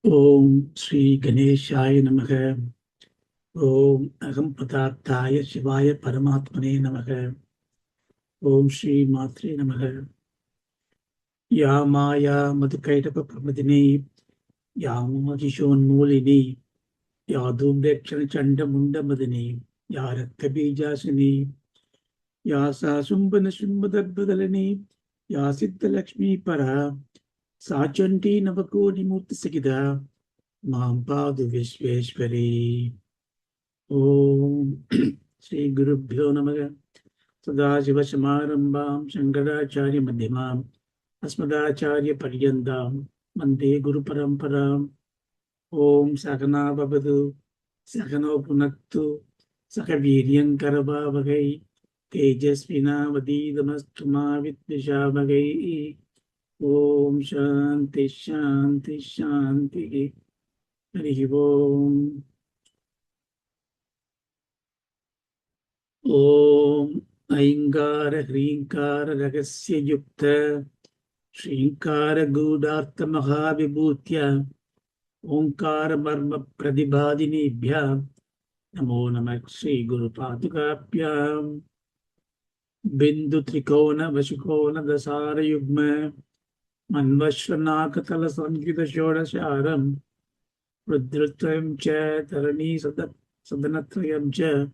Om Sri Ganeshaya Namaha. Om Aham Padarthaya Shivaya Paramatmane Namaha. Om Sri Matre Namaha. Ya Maya Madhukaitapa Pramadini. Ya Mahishon Mulini. Ya Dhumrekshana Chanda Munda Madini. Ya Raktabijasini. Ya Sasumbana Shumbadadbadalani. Ya Siddha Lakshmi Para. Sachanti Navakodi Murti Sakida. Mahampadu Vishveshwari. Om Sri Guru Bhyo Namaha. Sadashiva-samarambham Shankaracharya-madhyamam Asmadacharya-paryantam Vande Guru Paramparam. Om Sakana Bhavatu Sakano Punaktu Sakaviryam Karavavagai Tejasvina Vadidamastu Vidvishavai. Om Shanti Shanti Shanti. Harihi Om. Om Aingara Hrinkara Ragasya Yukta Shrinkara Gudartha Mahavibhutya Omkara Marma Pradibhadinibhya Namo Namak Sri Guru Padukapyam Bindu Trikona Vashikona Dasara Yugma Manvashranakatala Samgita Shodasharam Rudratrayam Cha Tarani Sadanatrayam Cha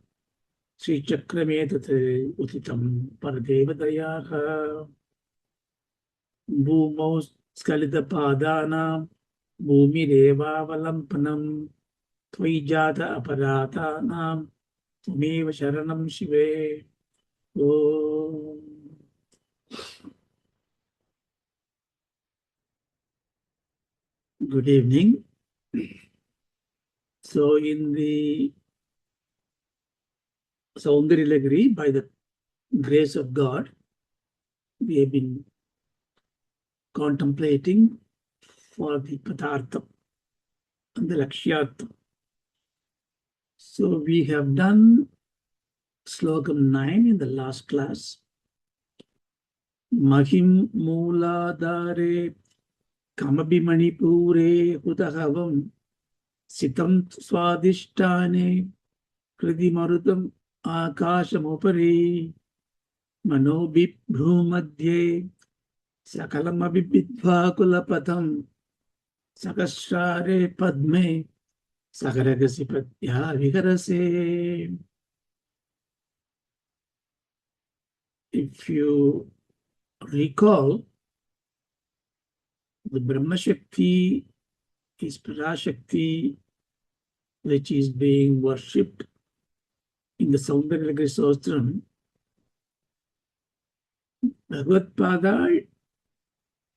Sri Chakra Utitam Paradevatayah Bhumau Skalita Padana Bhumi Valampanam Tvaijata Aparatana Tumeva Sharanam Shive. Om. Good evening. So in the Soundaryalahari, by the grace of God, we have been contemplating for the Padartha and the Lakshyartha. So we have done Slokam 9 in the last class. Mahim Muladhare Kamabhimanipure Hutahavam Sitam Swadhisthane Kriti Marutam Akashamopari Manobibhrumadhye Sakalamabhibhidva Kulapatam Sakashare Padme Sakaragasipadya Viharase. If you recall, the Brahma Shakti is Parashakti, which is being worshipped in the Soundaryalahari Sostram. Bhagavad-pada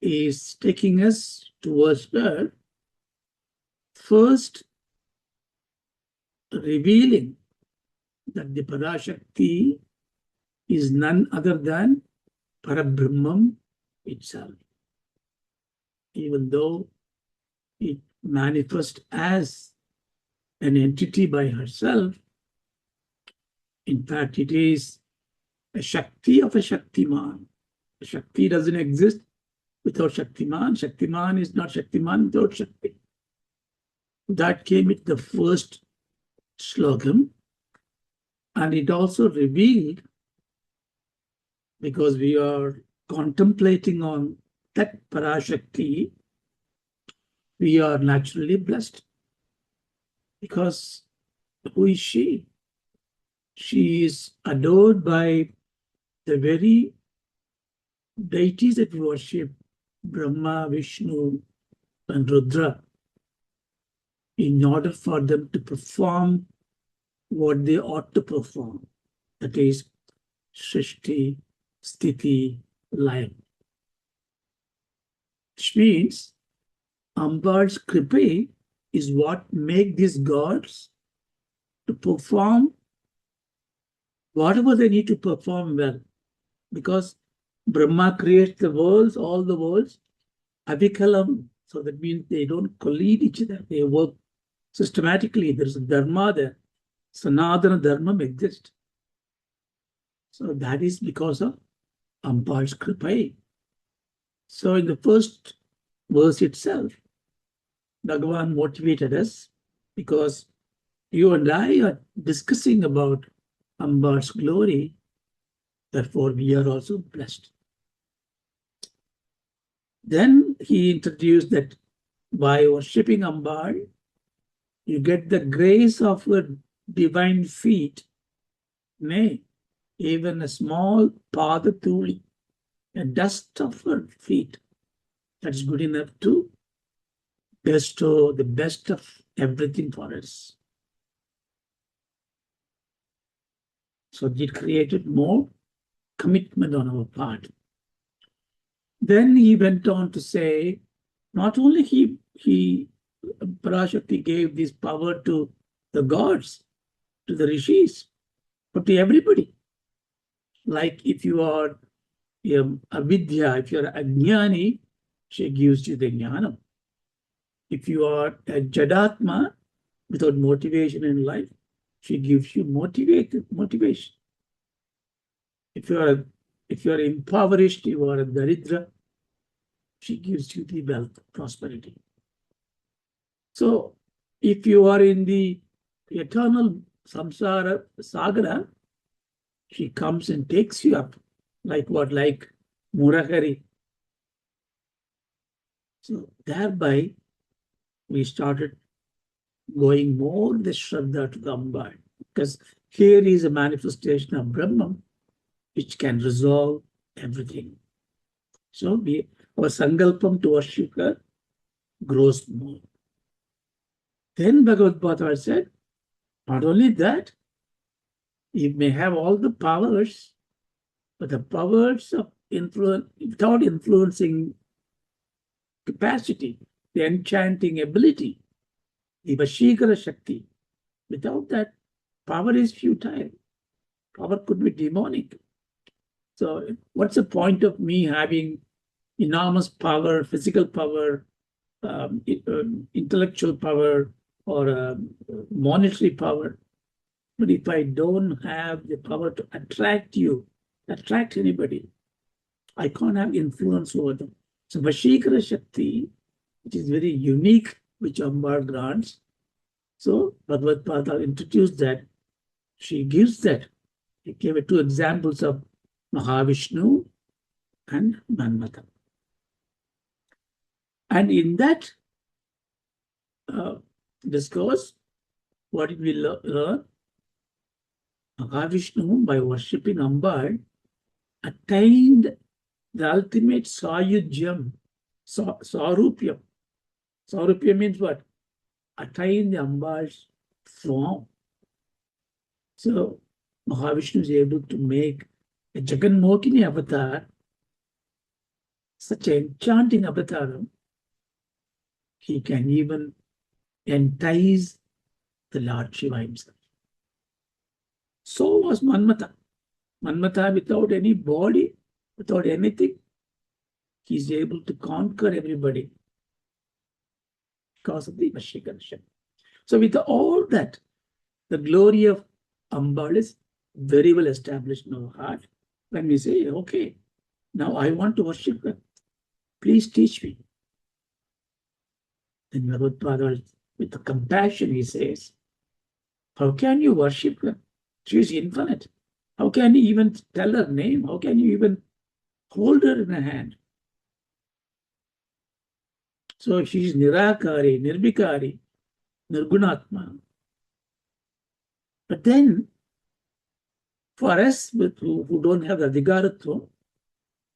is taking us towards her, first revealing that the Parashakti is none other than Parabrahmam itself. Even though it manifests as an entity by herself, in fact, it is a Shakti of a Shaktiman. A Shakti doesn't exist without Shaktiman. Shaktiman is not Shaktiman without Shakti. That came with the first slokam, and it also revealed, because we are contemplating on that Parashakti, we are naturally blessed. Because who is she? She is adored by the very deities that we worship, Brahma, Vishnu, and Rudra, in order for them to perform what they ought to perform. That is, Srishti, Sthiti, Layam. Which means Ambar's Kripa is what makes these gods to perform whatever they need to perform well. Because Brahma creates the worlds, all the worlds, avikalam. So that means they don't collide each other. They work systematically. There's a dharma there. Sanatana dharma exists. So that is because of Ambar's Kripa. So in the first verse itself, Bhagavan motivated us because you and I are discussing about Amba's glory. Therefore, we are also blessed. Then he introduced that by worshipping Amba, you get the grace of her divine feet. Nay, even a small padatuli, a dust of her feet, that's good enough to bestow the best of everything for us. So it created more commitment on our part. Then he went on to say, not only Parashakti gave this power to the gods, to the rishis, but to everybody. Like if you are avidya, if you're a jnani, she gives you the jnanam. If you are a jadatma, without motivation in life, she gives you motivation. If you are impoverished, you are a daridra, she gives you the wealth, prosperity. So if you are in the eternal samsara sagara, she comes and takes you up. Like what? Like Muladharam. So thereby we started going more the Shraddha to the Amba, because here is a manifestation of Brahman which can resolve everything. So our sankalpam to worship her grows more. Then Bhagavad Gita said, not only that, you may have all the powers, but the powers of influence, without influencing capacity, the enchanting ability, the Vashikara Shakti, without that, power is futile. Power could be demonic. So what's the point of me having enormous power, physical power, intellectual power, or monetary power? But if I don't have the power to attract anybody, I can't have influence over them. So Vashikara Shakti, which is very unique, which Amba grants. So Bhagavad Gita introduced that. She gives that. He gave 2 examples of Mahavishnu and Manmatha. And in that discourse, what did we learn? Mahavishnu, by worshipping Amba, attained the ultimate sayujyam, sarupyam. Sarupyam means what? Attain the Amba's form. So Mahavishnu is able to make a Jaganmokini avatar, such an enchanting avatar. He can even entice the Lord Shiva himself. So was Manmatha. Manmatha, without any body, without anything, he is able to conquer everybody because of the Vashikara Shakti. So with all that, the glory of Amba is very well established in our heart. When we say, okay, now I want to worship her, please teach me. Then Bhagavad Gita, with the compassion, he says, how can you worship her? She is infinite. How can you even tell her name? How can you even hold her in a hand? So she is nirakari, nirbhikari, nirgunatma. But then, for us who don't have the adhikaratva,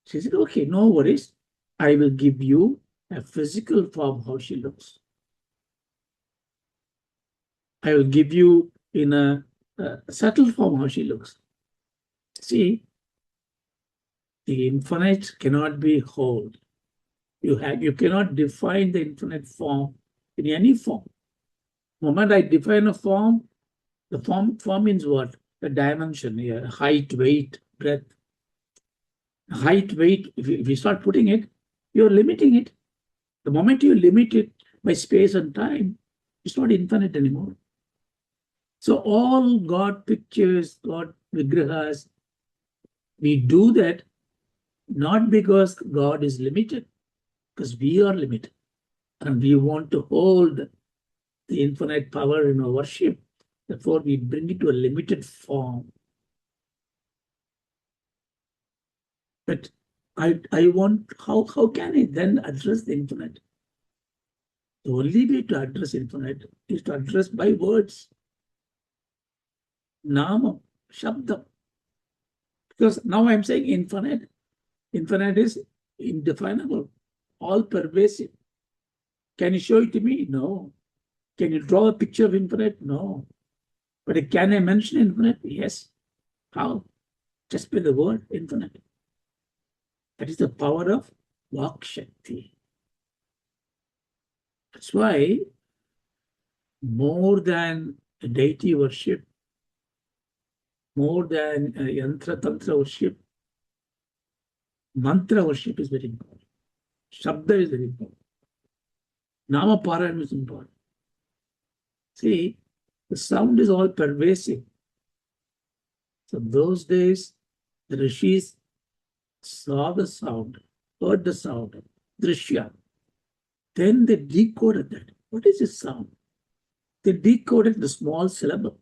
she said, okay, no worries. I will give you a physical form how she looks. I will give you in a subtle form how she looks. See, the infinite cannot be whole. You cannot define the infinite form in any form. The moment I define a form, the form means what? The dimension, height, weight, breadth. Height, weight, if you start putting it, you're limiting it. The moment you limit it by space and time, it's not infinite anymore. So all God pictures, God vigrahas, we do that not because God is limited, because we are limited. And we want to hold the infinite power in our worship. Therefore, we bring it to a limited form. But I want, how can I then address the infinite? The only way to address infinite is to address by words. Nama, Shabda. Because now I'm saying infinite. Infinite is indefinable, all pervasive. Can you show it to me? No. Can you draw a picture of infinite? No. But can I mention infinite? Yes. How? Just by the word infinite. That is the power of Vak Shakti. That's why more than a deity worship, more than a yantra tantra worship, mantra worship is very important. Shabda is very important. Nama Parayanam is important. See, the sound is all pervasive. So those days, the rishis saw the sound, heard the sound, drishya. Then they decoded that. What is this sound? They decoded the small syllable.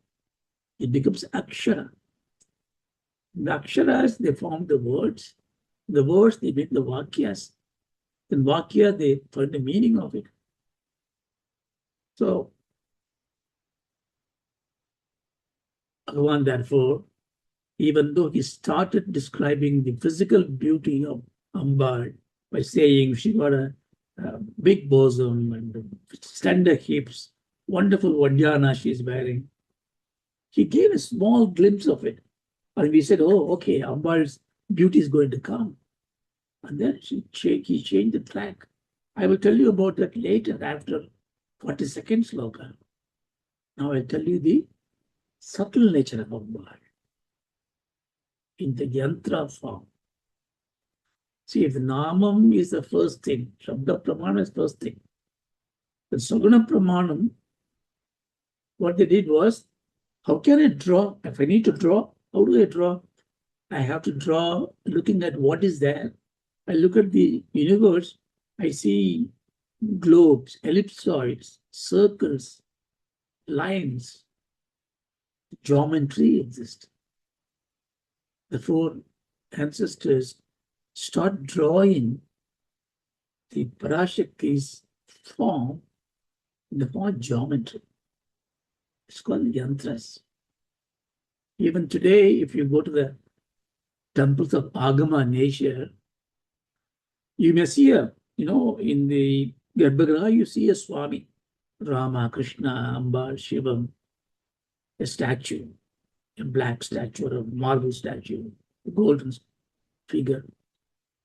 It becomes akshara. The aksharas, they form the words. The words, they make the vakyas. In vakya, they find the meaning of it. So, Bhagavan, therefore, even though he started describing the physical beauty of Ambal by saying she got a big bosom and slender hips, wonderful vajjana she is wearing, he gave a small glimpse of it. And we said, oh, okay, Ambal's beauty is going to come. And then he changed the track. I will tell you about that later after 42nd sloka. Now I'll tell you the subtle nature of Ambal in the yantra form. See, if the namam is the first thing, Shabda Pramanam is the first thing. The Saguna Pramanam, what they did was, how can I draw? If I need to draw, how do I draw? I have to draw looking at what is there. I look at the universe, I see globes, ellipsoids, circles, lines. Geometry exists. The four ancestors start drawing the Parashakti's form in the form of geometry. It's called yantras. Even today, if you go to the temples of Agama in Asia, you may see in the Garbhagriha, you see a Swami, Rama, Krishna, Ambal, Shivam, a statue, a black statue or a marble statue, a golden figure.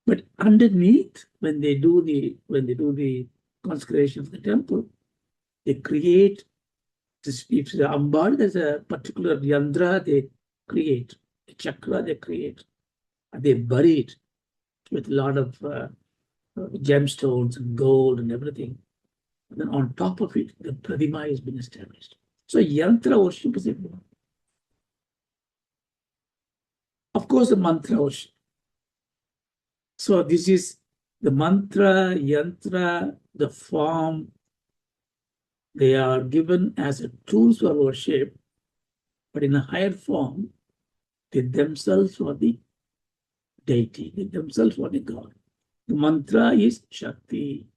But underneath, when they do the consecration of the temple, they create this. If the Ambal, there's a particular yandra they create, a chakra they create, and they bury it with a lot of gemstones and gold and everything. And then on top of it, the pradima has been established. So yantra worship is important. Of course, the mantra worship. So this is the mantra, yantra, the form. They are given as a tools for worship, but in a higher form, they themselves are the deity, they themselves are the God. The mantra is Shakti.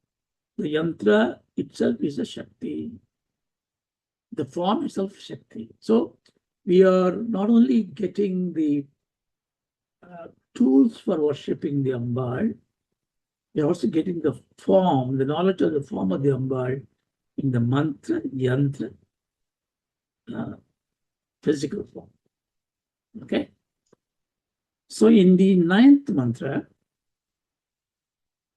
The yantra itself is a Shakti. The form itself is Shakti. So we are not only getting the tools for worshipping the Ambal, we are also getting the form, the knowledge of the form of the Ambal in the mantra, yantra, physical form. Okay? So in the 9th mantra,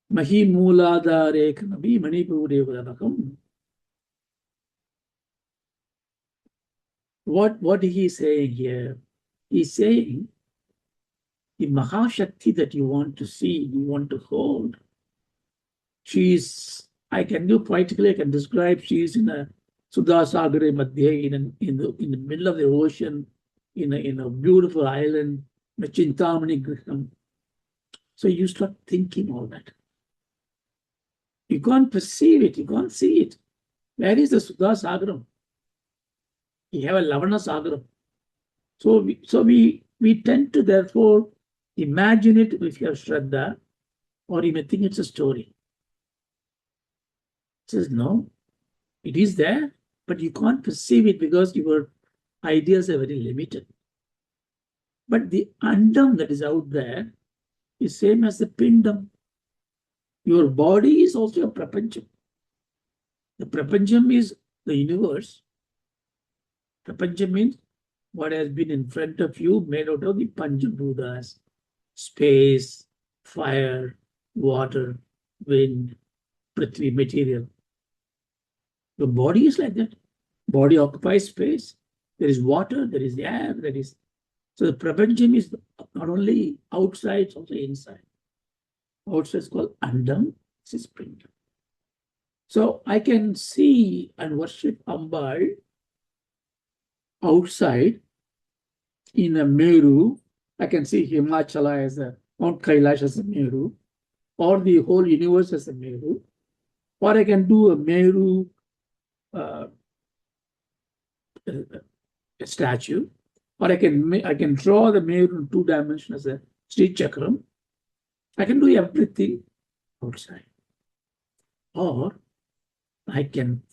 Mahi Muladhare Kanabi Manipurevadakam. What he is saying here? He's saying the Mahashakti that you want to see, you want to hold, I can describe, she is in a sudhā-dhārā-sārai madhya, in the middle of the ocean, in a beautiful island, chintamani griham. So you start thinking all that. You can't perceive it. You can't see it. Where is the sudhā-sāgaram? We have a lavana-sāgaram. So we tend to therefore imagine it if you have Shraddha, or you may think it's a story. It says, no, it is there, but you can't perceive it because your ideas are very limited. But the andam that is out there is same as the pindam. Your body is also a prapañcaṁ. The prapañcaṁ is the universe. Prapañcaṁ means what has been in front of you, made out of the pañchabhūtas: space, fire, water, wind, prithvi, material. The body is like that. Body occupies space. There is water, there is air, there is... So the prapañcaṁ is not only outside, it's also inside. Outside is called andam, this is pindam. So I can see and worship Ambal outside in a Meru. I can see Himachala as a Mount Kailash as a Meru, or the whole universe as a Meru, or I can do a Meru a statue, or I can draw the Meru in 2 dimensions as a Sri Chakram. I can do everything outside. Or I can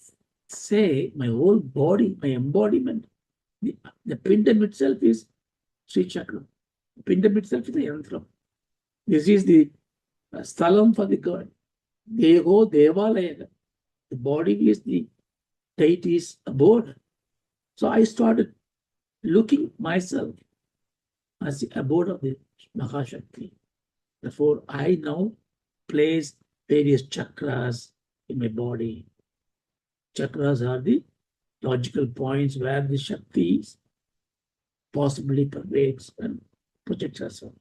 say my whole body, my embodiment, the pindam itself is Sri Chakram. The pindam itself is the yantram. This is the sthalam for the god. Deho devalaya. The body is the deity's abode. So I started looking myself as the abode of the Mahashakti. Therefore, I now place various chakras in my body. Chakras are the logical points where the Shakti possibly pervades and projects herself.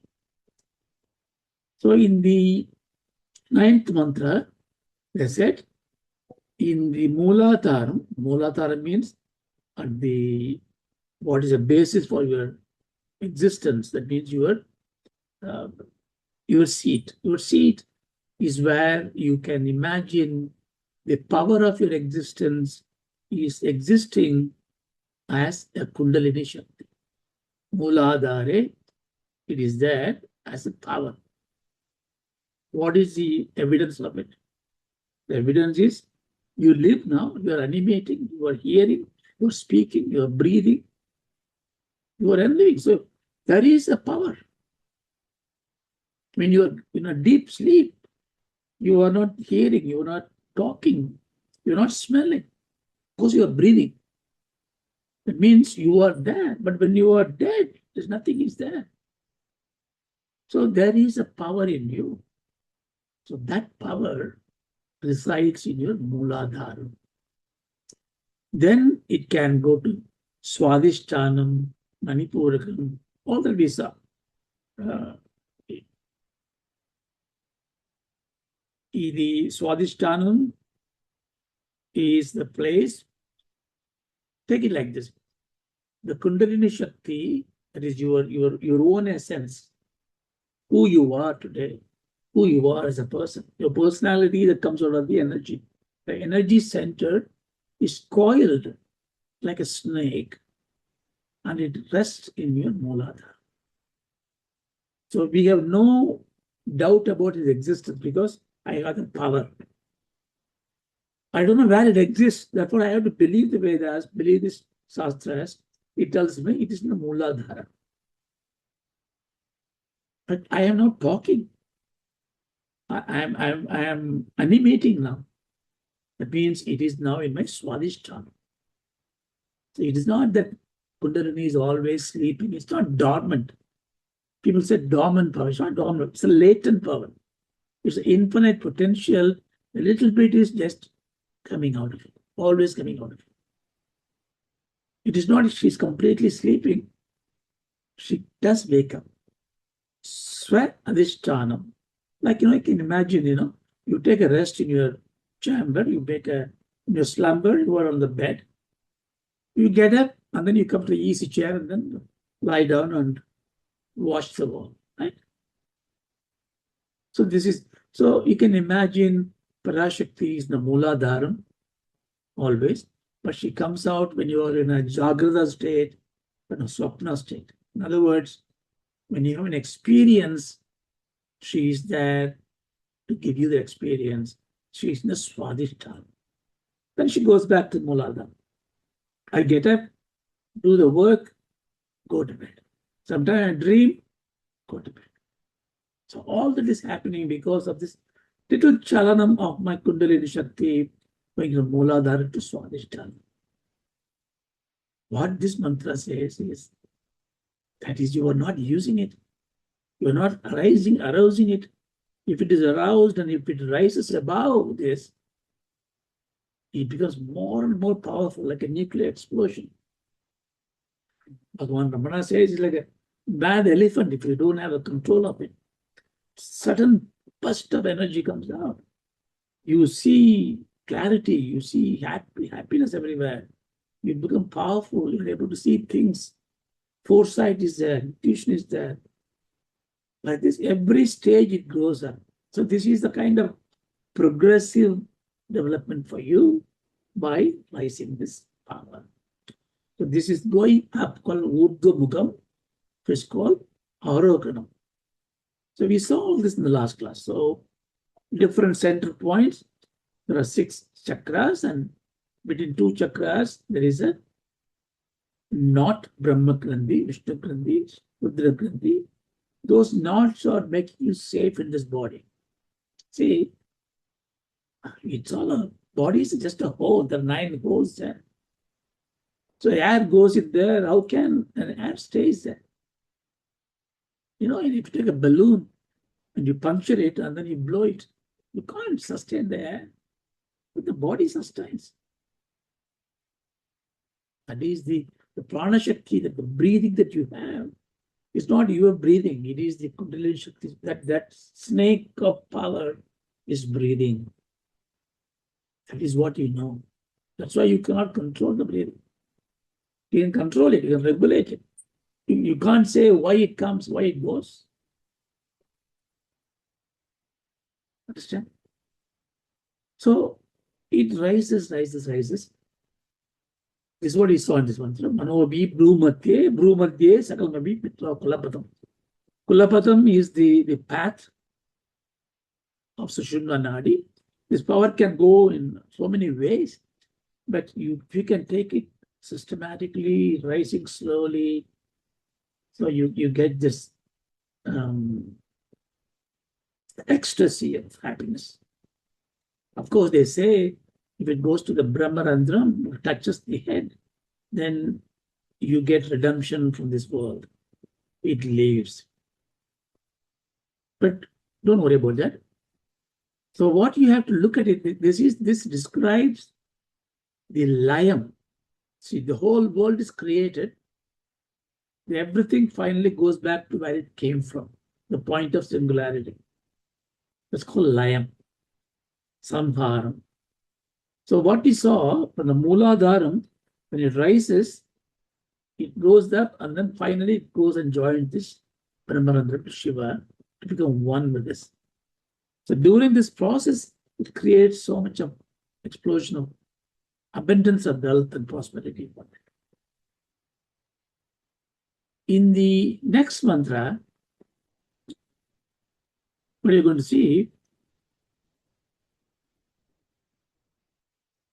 So in the 9th mantra, they said, in the Muladharam, Muladharam means at the what is the basis for your existence. That means your seat. Your seat is where you can imagine the power of your existence is existing as a Kundalini Shakti. Muladhare, it is there as a power. What is the evidence of it? The evidence is you live now, you are animating, you are hearing, you are speaking, you are breathing, you are living. So there is a power. When you are in a deep sleep, you are not hearing, you are not talking, you are not smelling, because you are breathing. It means you are there, but when you are dead, there's nothing is there. So there is a power in you. So that power resides in your Muladharam. Then it can go to Swadhisthānam, Manipurakam, all that we saw. The Swadhisthānam is the place. Take it like this. The Kundalini Shakti, that is your own essence, who you are today, who you are as a person, your personality that comes out of the energy. The energy center is coiled like a snake and it rests in your Muladhara. So we have no doubt about its existence because I have the power. I don't know where it exists. Therefore, I have to believe the Vedas, believe this Shastras. It tells me it is in the Muladhara. But I am not talking. I am animating now. That means it is now in my Swadhisthāna. So it is not that Kundalini is always sleeping. It's not dormant. People say dormant power. It's not dormant. It's a latent power. It's an infinite potential. A little bit is just coming out of it. Always coming out of it. It is not she's completely sleeping. She does wake up. Sva-adhyuṣṭa-valayaṁ. Like, I can imagine, you take a rest in your chamber, in your slumber, you are on the bed. You get up and then you come to the easy chair and then lie down and watch the wall, right? So you can imagine Parashakti is the Muladharam always, but she comes out when you are in a Jagrata state and a Swapna state. In other words, when you have an experience, she is there to give you the experience. She is in the Swadhisthana. Then she goes back to Muladharam. I get up, do the work, go to bed. Sometimes I dream, go to bed. So all that is happening because of this little chalanam of my Kundalini Shakti going from Muladhara to Swadhisthana. What this mantra says is, that is, you are not using it. You are not arousing it. If it is aroused and if it rises above this, it becomes more and more powerful, like a nuclear explosion. Bhagavan Ramana says it's like a bad elephant if you don't have a control of it. Sudden burst of energy comes out. You see clarity, you see happiness everywhere. You become powerful, you're able to see things. Foresight is there, intuition is there. Like this, every stage it grows up. So this is the kind of progressive development for you by rising this power. So this is going up, called urdhva-mukham, which is called aroganam. So we saw all this in the last class. So different center points. There are 6 chakras, and between 2 chakras there is a knot, Brahma Grandhi, Vishnu Grandhi, Rudra Grandhi. Those knots are making you safe in this body. See, it's all a body is just a hole. There are 9 holes there. So air goes in there. How can an air stays there? You know, if you take a balloon and you puncture it and then you blow it, you can't sustain the air, but the body sustains. That is the prana shakti, the breathing that you have. It's not your breathing, it is the Kundalini Shakti. That snake of power is breathing. That is what you know. That's why you cannot control the breathing. You can control it, you can regulate it. You can't say why it comes, why it goes. Understand? So it rises. This is what he saw in this mantra. Manobi bhrumadhye sakalmabi pitra kulapatam. Kulapatam is the path of Sushumna Nadi. This power can go in so many ways, but if you can take it systematically, rising slowly, so you get this ecstasy of happiness. Of course, they say if it goes to the Brahmarandram, touches the head, then you get redemption from this world. It leaves. But don't worry about that. So what you have to look at it, this describes the layam. See, the whole world is created. Everything finally goes back to where it came from, the point of singularity. That's called layam, samharam. So what we saw from the Muladharam, when it rises, it goes up and then finally it goes and joins this Brahmarandra, Shiva, to become one with this. So during this process, it creates so much of explosion of abundance of wealth and prosperity. In the next mantra, what you're going to see,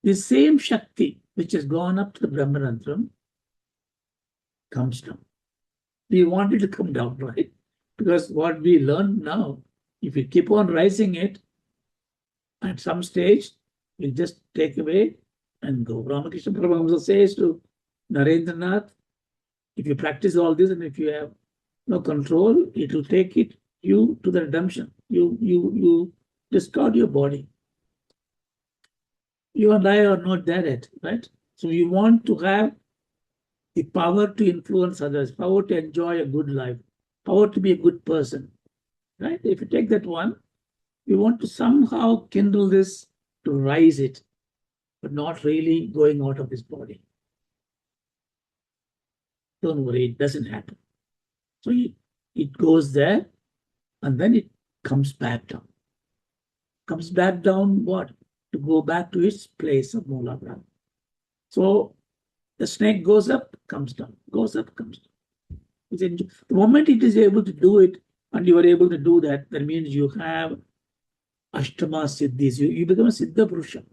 the same Shakti which has gone up to the Brahmarandram comes down. We want it to come down, right? Because what we learn now, if we keep on rising it, at some stage, we just take away and go. Ramakrishna Paramahamsa says to Narendranath, if you practice all this and if you have no control, it will take you to the redemption. You discard your body. You and I are not there yet, right? So you want to have the power to influence others, power to enjoy a good life, power to be a good person, right? If you take that one, you want to somehow kindle this to rise it, but not really going out of this body. Don't worry, it doesn't happen. So it goes there and then it comes back down. comes back down what? To go back to its place of Muladharam. So the snake goes up, comes down, goes up, comes down. The moment it is able to do it, and you are able to do that, that means you have Ashtama Siddhis. You become a Siddha Purusha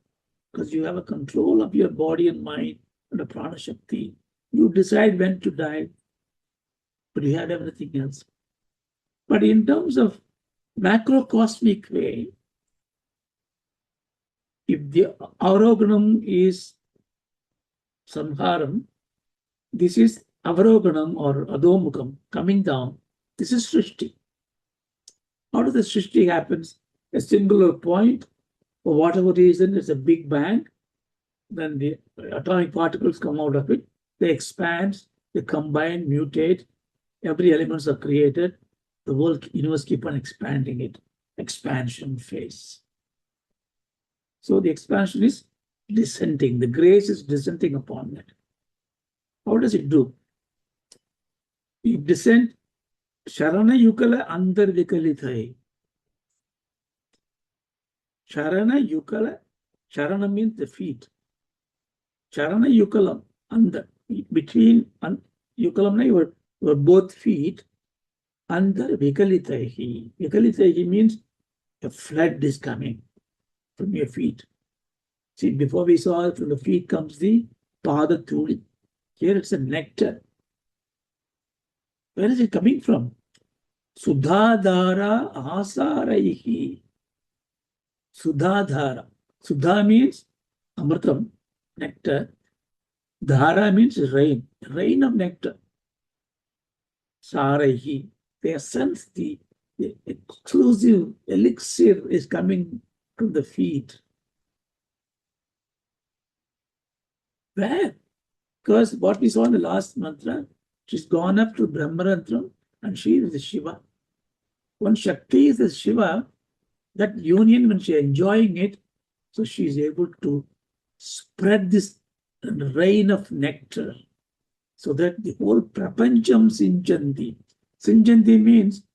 because you have a control of your body and mind and a prana Shakti. You decide when to die, but you have everything else. But in terms of macrocosmic way, if the Avaroganam is Samharam, this is Avaroganam or Adhomukam, coming down. This is Srishti. How does the Srishti happens? A singular point, for whatever reason, it's a big bang. Then the atomic particles come out of it. They expand, they combine, mutate. Every elements are created. The whole universe keep on expanding it. Expansion phase. So the expansion is descending. The grace is descending upon that. How does it do? It descends caraṇa-yugala-antar-vigalitaiḥ. Caraṇa-yugala, Charana means the feet. Caraṇa-yugalam, under, between yugalam, your both feet, antar-vigalitaiḥ. Vigalitaiḥ means a flood is coming from your feet. See, before we saw from the feet comes the pada thuli. Here it's a nectar. Where is it coming from? Sudhā-dhārā-sārai. Sudhā-dhāra. Sudha means amritam, nectar. Dhara means rain, rain of nectar. Sārai. The essence, the exclusive elixir is coming from the feet. Where? Because what we saw in the last mantra, she's gone up to Brahmarantram and she is the Shiva. When Shakti is the Shiva, that union, when she is enjoying it, so she is able to spread this rain of nectar so that the whole prapañcaṁ siñcantī. Siñcantī means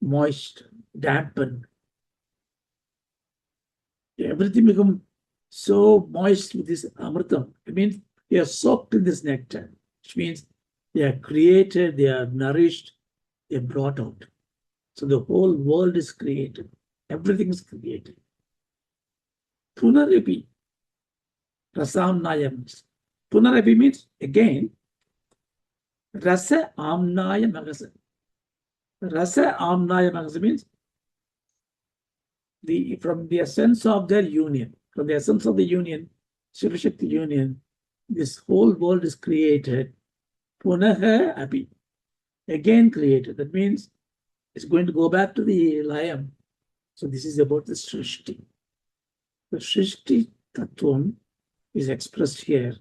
moist, dampened. Everything becomes so moist with this amritam. It means they are soaked in this nectar, which means they are created, they are nourished, they are brought out. So the whole world is created. Everything is created. Punarapi, rasāmnāya-mahasaḥ. Punarapi means again, rasāmnāya-mahasaḥ. Rasāmnāya-mahasaḥ means from the essence of their union, from the essence of the union, Shiva-Shakti union, this whole world is created. Punarapi, again created. That means it's going to go back to the Layam. So this is about the Srishti. The Srishti Tattvam is expressed here.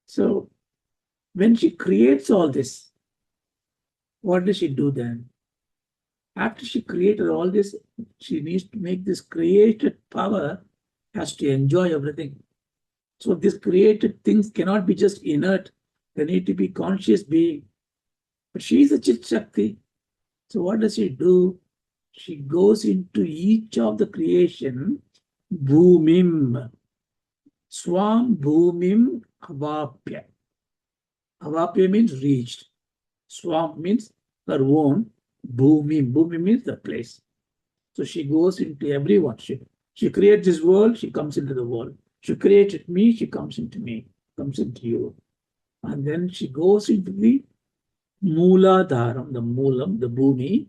So when she creates all this, what does she do then? After she created all this, she needs to make this created power has to enjoy everything. So these created things cannot be just inert. They need to be conscious being. But she is a Chit Shakti. So what does she do? She goes into each of the creation, bhumiṁ. Svāṁ bhūmiṁ avāpya. Avāpya means reached. Svāṁ means her own. Bhumiṁ. Bhumiṁ means the place. So she goes into everyone. She creates this world, she comes into the world. She created me, she comes into me, comes into you. And then she goes into the Muladharam, the Moolam, the Bhumi.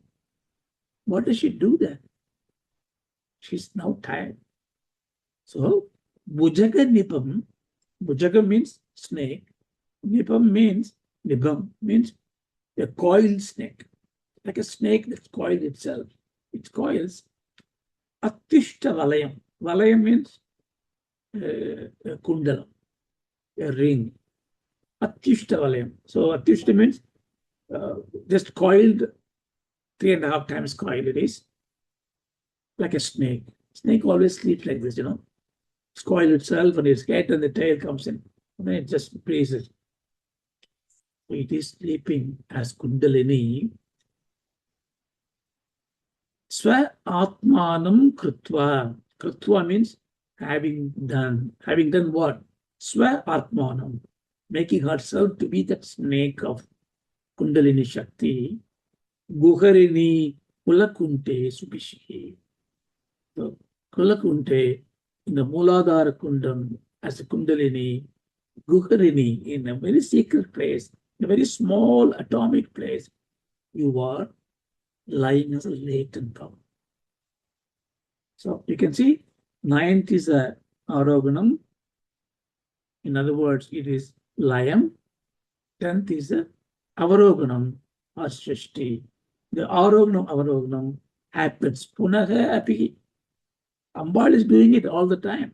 What does she do then? She's now tired. So, bhujaga-nibham, bhujaga means snake, nibham means, nibham means a coiled snake, like a snake that's coiled itself. It coils. Adhyuṣṭa-valayaṁ. Valayam means a kundala, a ring. Adhyuṣṭa-valayaṁ. So, adhyuṣṭa means just coiled, 3.5 times coiled it is, like a snake. Snake always sleeps like this, It's coiled itself and its head and the tail comes in. And then it just freezes. So it is sleeping as Kundalini. svāmatmānaṁ krutva. Krutva means having done. Having done what? Svāmatmānaṁ. Making herself to be that snake of Kundalini Shakti. Kuhariṇi kulakuṇḍē svapiṣi. So, kulakuṇḍē in the Muladharam kundam as a Kundalini, kuhariṇi in a very secret place, a very small atomic place, you are lying as a latent power. So you can see, ninth is a aroganam. In other words, it is layam. 10th is a avaroganam or Shakti. The avaroganam happens. Punarapi. Ambal is doing it all the time.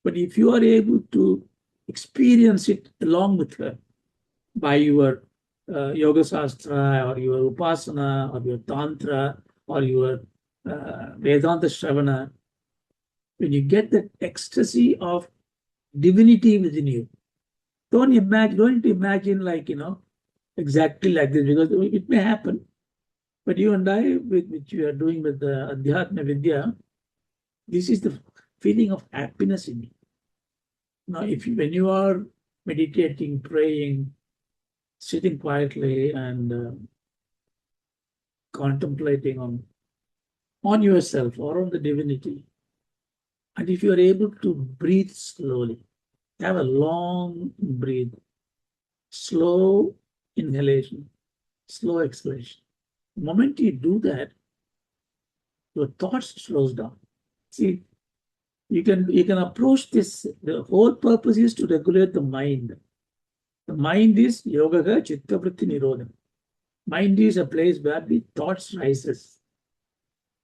But if you are able to experience it along with her by your yoga sastra or your upasana or your tantra or your Vedanta Shravana, when you get that ecstasy of divinity within you, don't imagine like, exactly like this, because it may happen. But you and I, which we are doing with the Adhyatma Vidya, this is the feeling of happiness in you. Now, when you are meditating, praying, sitting quietly and contemplating on yourself or on the divinity, and if you are able to breathe slowly, have a long breathe, slow inhalation, slow exhalation. The moment you do that, your thoughts slows down. See, you can approach this. The whole purpose is to regulate the mind. The mind is yogaga chitta vritti nirodham. Mind is a place where the thoughts rises.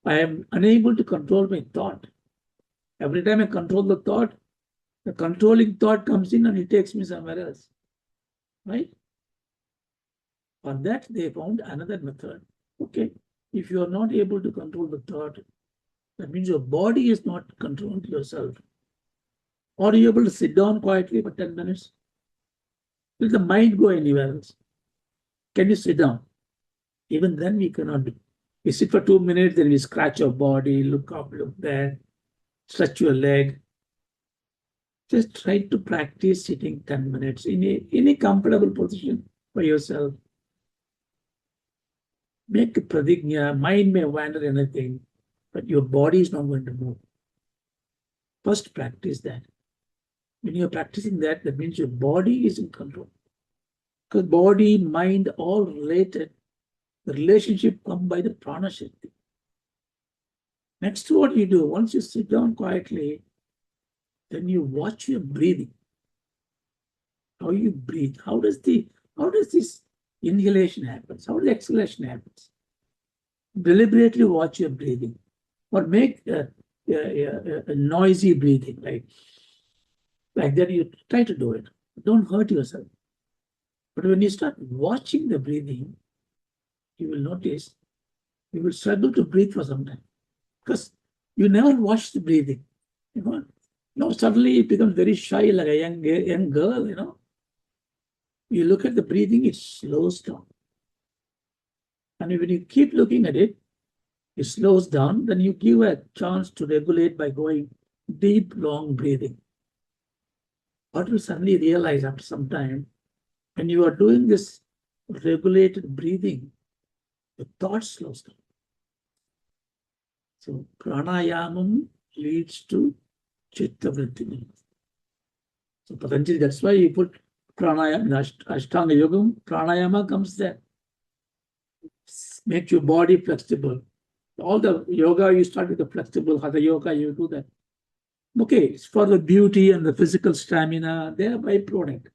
I am unable to control my thought. Every time I control the thought, the controlling thought comes in and it takes me somewhere else. Right? For that, they found another method. Okay, if you are not able to control the thought, that means your body is not controlled yourself. Or you're able to sit down quietly for 10 minutes. Will the mind go anywhere else? Can you sit down? Even then we cannot do. We sit for 2 minutes, then we scratch your body, look up, look there, stretch your leg. Just try to practice sitting 10 minutes in a comfortable position for yourself. Make a pradigna. Mind may wander anything, but your body is not going to move. First practice that. When you're practicing that, that means your body is in control. Because body, mind, all related. The relationship comes by the prana shakti. Next to what you do, once you sit down quietly, then you watch your breathing. How you breathe. How does this inhalation happen? How does exhalation happen? Deliberately watch your breathing. Or make a noisy breathing, like that. You try to do it. Don't hurt yourself. But when you start watching the breathing, you will notice you will struggle to breathe for some time because you never watch the breathing. Now suddenly it becomes very shy, like a young girl. You look at the breathing, it slows down, and when you keep looking at it, it slows down. Then you give a chance to regulate by going deep, long breathing. What you suddenly realize after some time, when you are doing this regulated breathing, the thought slows down. So pranayamam leads to chitta vritti. So Patanjali, that's why you put pranayama, ashtanga yogam, pranayama comes there. Make your body flexible. All the yoga, you start with the flexible, hatha yoga, you do that. Okay, it's for the beauty and the physical stamina, they are byproduct.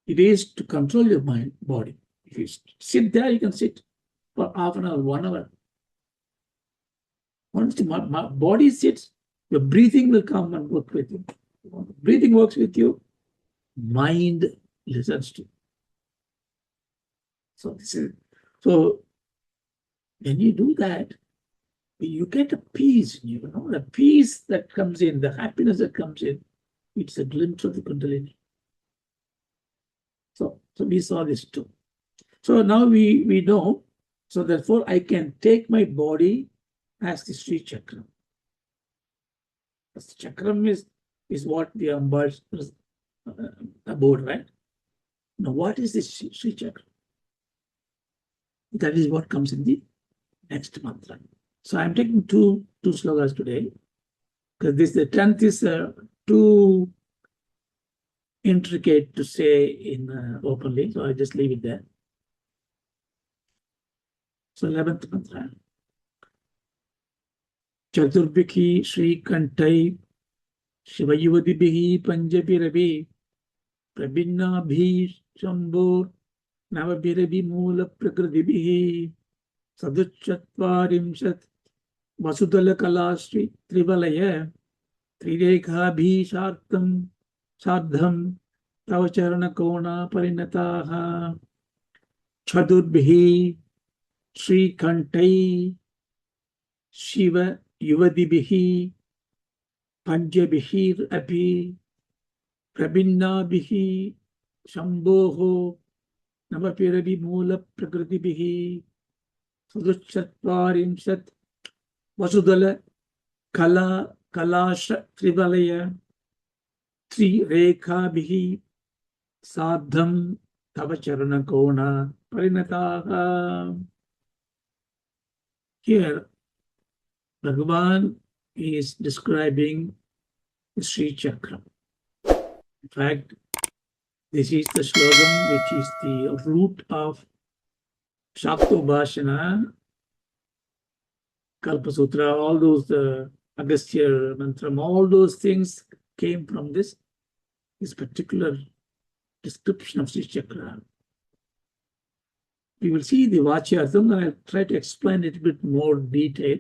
It is to control your mind, body. If you sit there, you can sit for half an hour, 1 hour. Once the body sits, your breathing will come and work with you. Breathing works with you, mind listens to you. So when you do that, you get a peace in you, the peace that comes in, the happiness that comes in, it's a glimpse of the Kundalini. So we saw this too. So now we know, so therefore I can take my body as the Sri Chakra. The Chakram is what the embodies about, right? Now, what is this Sri Chakra? That is what comes in the next mantra. So I'm taking two slogas today, because the 10th is too intricate to say in openly, so I just leave it there. So 11th mantra. Chaturbhiki Srikantai Shivayuvadibhihi Panjabhiravi Prabhinnabhi Shambhur Navabhiravi Mula Prakritibhihi Sadhuchatvarimshat Vasudala Kalasri Trivalaya Trirekhabhi Sardham Tava Caraṇa Parinataha Chadurbhihi Srikantai Shiva Yuvadibhihi Panjabhir Api Prabhinnabhihi Shambhoho Navapiravi Mula Prakritibhihi Sadhuchatvarimshat Vasudala Kalasha Trivalaya Trirekhabhihi Sardham Tava Caraṇa Parinataha. Here, Bhagavan is describing the Sri Chakra. In fact, this is the slogan which is the root of Shaktobhashana, Kalpasutra, all those Agastya Mantram, all those things came from this particular description of Sri Chakra. We will see the Vachyartham, and I'll try to explain it a bit more detail,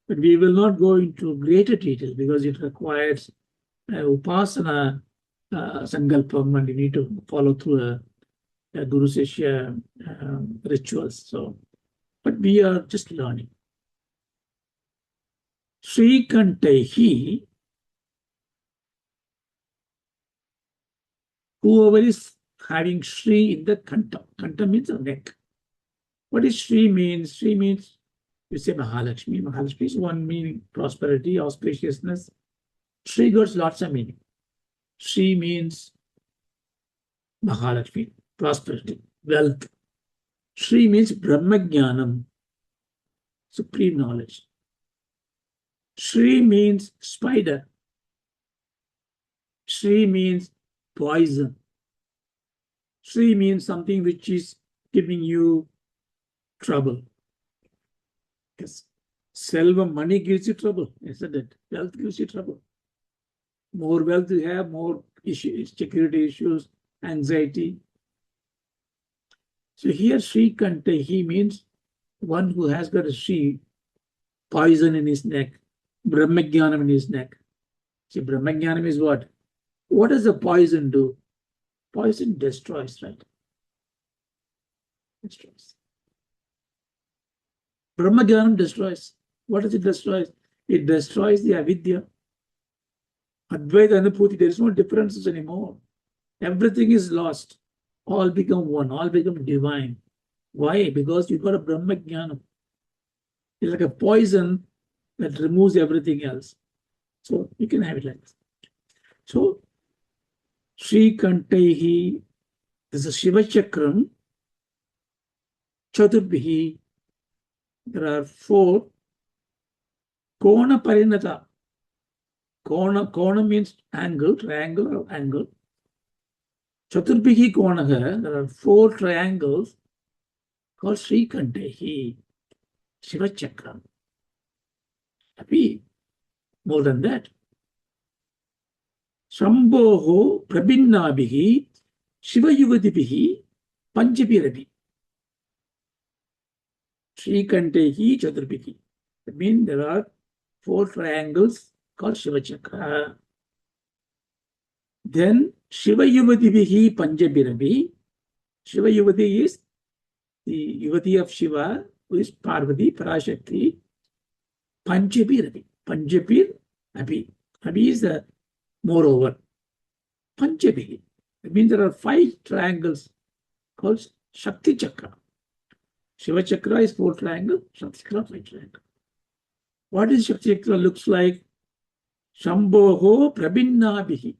but we will not go into greater detail because it requires Upasana Sankalpam, and you need to follow through a Guru Sishya rituals. So, but we are just learning. Srikantaihi, whoever is having Sri in the Kanta. Kanta means a neck. What is Sri means? Sri means, you say Mahalakshmi. Mahalakshmi is one meaning, prosperity, auspiciousness. Sri got lots of meaning. Sri means Mahalakshmi, prosperity, wealth. Sri means Brahma-jnanam, supreme knowledge. Sri means spider. Sri means poison. Sri means something which is giving you trouble. Yes. Selva, money gives you trouble, isn't it? Wealth gives you trouble. More wealth you have, more issues, security issues, anxiety. So here Srikantaihi means one who has got a Sri, poison in his neck, Brahma-jnanam in his neck. See, Brahma-jnanam is what? What does the poison do? Poison destroys, right? Destroys. Brahma-jnanam destroys. What does it destroy? It destroys the avidya. Advaita Anuphuti, there is no differences anymore. Everything is lost. All become one, all become divine. Why? Because you've got a Brahma-jnanam. It's like a poison that removes everything else. So you can have it like this. So Srikantaihi, this is Shiva Chakram, Chaturbhihi, there are 4. Kona Parinata. Kona means angle, triangle or angle. Chaturbhihi Konaha, there are 4 triangles called Srikantaihi, Shiva Chakra. Happy. More than that. Shambhoho Prabhinnabhihi Shiva Yuvadibhihi Panjabhiravi. Srikantaihi Chaturbhihi. That means there are 4 triangles called Shiva Chakra. Then Shiva Yuvadibhihi Panjabhiravi. Shiva Yuvadi is the Yuvati of Shiva, who is Parvati, Parashakti. Panjabhiravi. Panjabhir Abhi. Abhi is the moreover. Panjabhi. That means there are 5 triangles called Shakti Chakra. Shiva Chakra is 4 triangles, Shakti Chakra 5 triangles. What is Shakti Chakra looks like? Shambhoho prabhinnabhihi.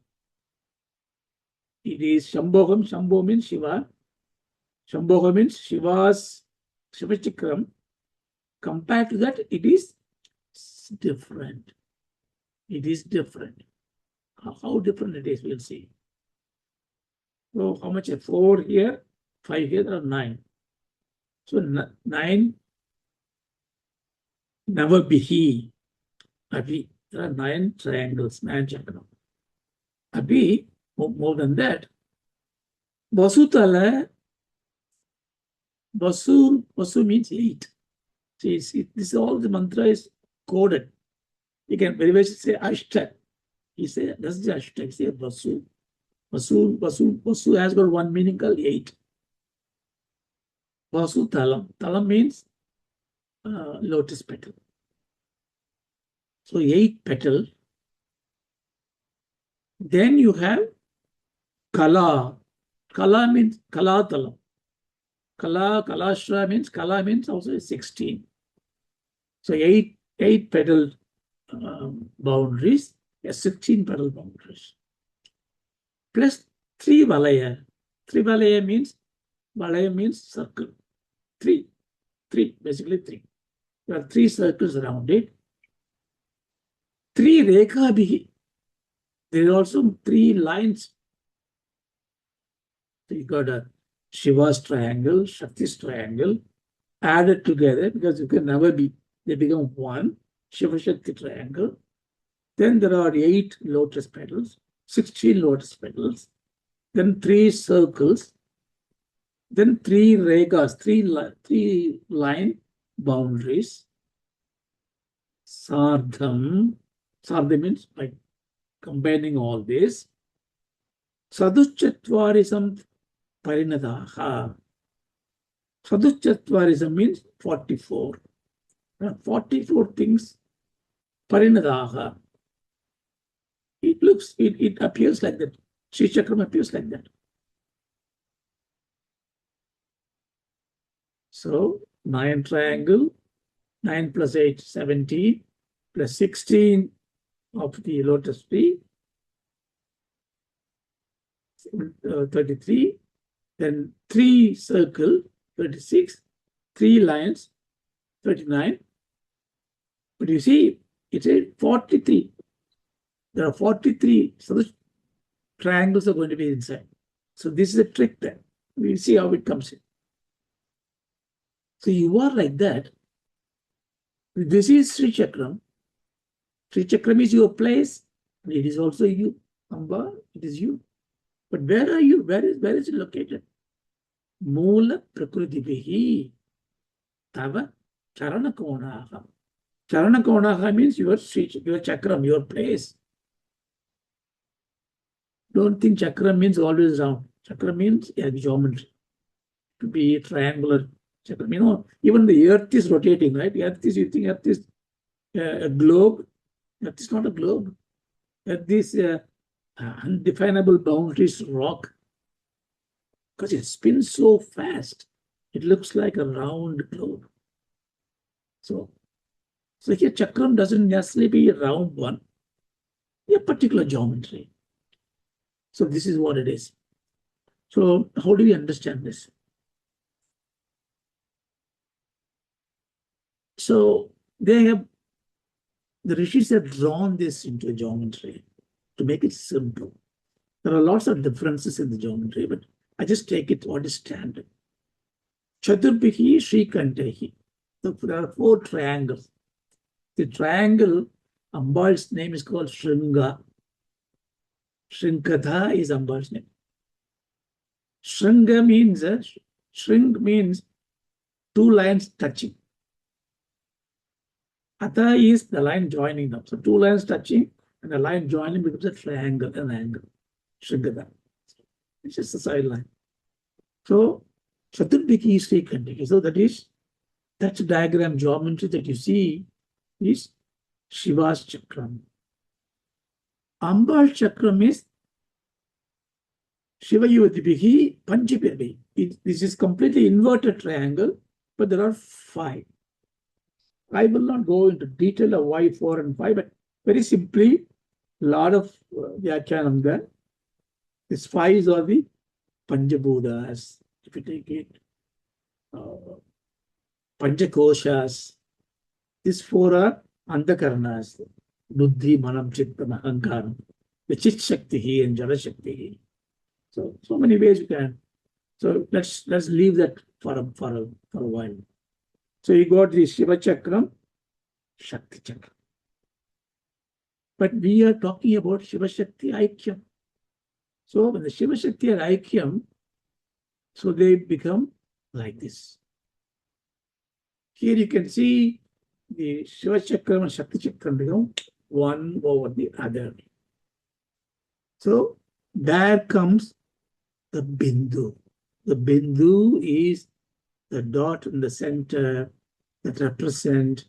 It is Shambhoham. Shambho means Shiva. Shambhoha means Shiva's Shiva Chakram. Compared to that, it is different. It is different. How different it is, we'll see. So how much? 4 here, 5 here, there are 9. So 9 Navabihi. Abhi. There are 9 triangles, 9 chakras. Abhi, more than that, Vasutala, Vasu means 8. See, this all the mantra is coded. You can very well say Ashta. He said, that's the Ashta. He said Vasu. Vasu has got one meaning called 8. Vasu Talam. Talam means lotus petal. So 8 petal. Then you have Kala. Kala means Kala Talam. Kalashra means Kala means also 16. So 8 petal boundaries, 16 petal boundaries. Plus 3 valaya. 3 valaya means circle. 3, basically 3. There are 3 circles around it. 3 rekhabhihi. There are also 3 lines. So you got a Shiva's triangle, Shakti's triangle, added together because you can never be, they become one, Shiva Shakti triangle. Then there are 8 lotus petals, 16 lotus petals, then 3 circles, then 3 regas, 3 line boundaries. Sardham means by combining all this. Sadhuchatvarisam parinadaha. Sadhuchatvarisam means 44. 44 things parinadaha. It appears like that. Sri Chakram appears like that. So 9 triangle, 9 plus 8, 17, plus 16 of the lotus tree, 33, then 3 circle, 36, 3 lines, 39. But you see, it is 43. There are 43, so the triangles are going to be inside. So this is a trick then. We'll see how it comes in. So you are like that. This is Sri Chakram. Sri Chakram is your place. It is also you. Amba, it is you. But where are you? Where is it located? Mula prakritibihi tava caraṇa-koṇaha. Caraṇa-koṇaha means your chakram, your place. Don't think chakram means always round. Chakram means geometry. To be triangular chakram. You know, even the earth is rotating, right? Earth is, you think earth is a globe. Earth is not a globe. Earth is undefinable boundaries rock. Because it spins so fast. It looks like a round globe. So here chakram doesn't necessarily be a round one. A particular geometry. So this is what it is. So how do we understand this? So the rishis have drawn this into a geometry to make it simple. There are lots of differences in the geometry, but I just take it what is standard. Chaturbihi Srikantehi. So there are 4 triangles. The triangle, Ambal's name is called Shringa. Shrinkadha is Ambal's name. Shringa means, shrink means 2 lines touching. Atha is the line joining them. So 2 lines touching and the line joining becomes a triangle, an angle. Shrinkadha. It's just a side line. So Chaturbhiki is Srikanti. So that's a diagram geometry that you see is Shiva's chakram. Ambal's chakram is Shiva Yuvatibihi Panchapirbhi. This is completely inverted triangle, but there are 5. I will not go into detail of why 4 and 5, but very simply, a lot of vyakyanam there. These 5 are the Panchabhutas, if you take it, Panchakoshas. These 4 are Antakaranas, Buddhi, Manam, Chittam, Ahankaram, the Chit Shakti and Jala Shakti. So many ways you can. So let's leave that for a while. So you got the Shiva Chakram, Shakti Chakra. But we are talking about Shiva Shakti Aikyam. So when the Shiva Shakti are Aikyam, so they become like this. Here you can see the Shiva Chakram and Shakti Chakram become one over the other. So there comes the Bindu. The Bindu is the dot in the center that represent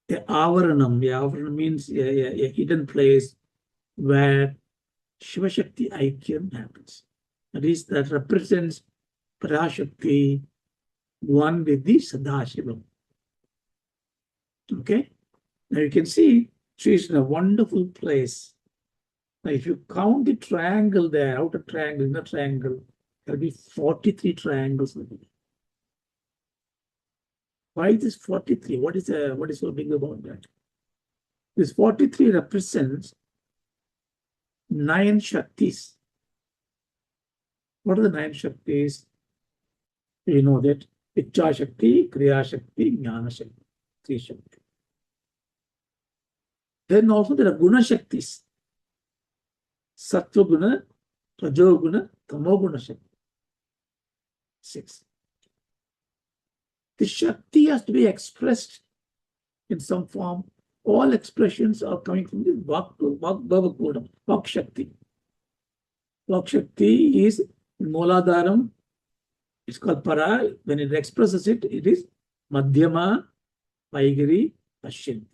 the avaranam. The avaranam means a hidden place where Shiva Shakti Aikyam happens. That represents Parashakti, one with the Sadashivam. Okay? Now you can see she is in a wonderful place. Now if you count the triangle there, outer triangle, inner triangle, there will be 43 triangles. Why this 43? What is so big about that? This 43 represents 9 Shaktis. What are the 9 Shaktis? You know that Ichcha Shakti, Kriya Shakti, Jnana Shakti, 3 Shakti. Then also there are Guna Shaktis. Sattva Guna, Rajo Guna, Tamo Guna Shakti. 6. The Shakti has to be expressed in some form. All expressions are coming from the Vak Shakti. Vak Shakti is Muladharam. It's called Para. When it expresses it, it is Madhyama, Vaigiri, Pashyanti.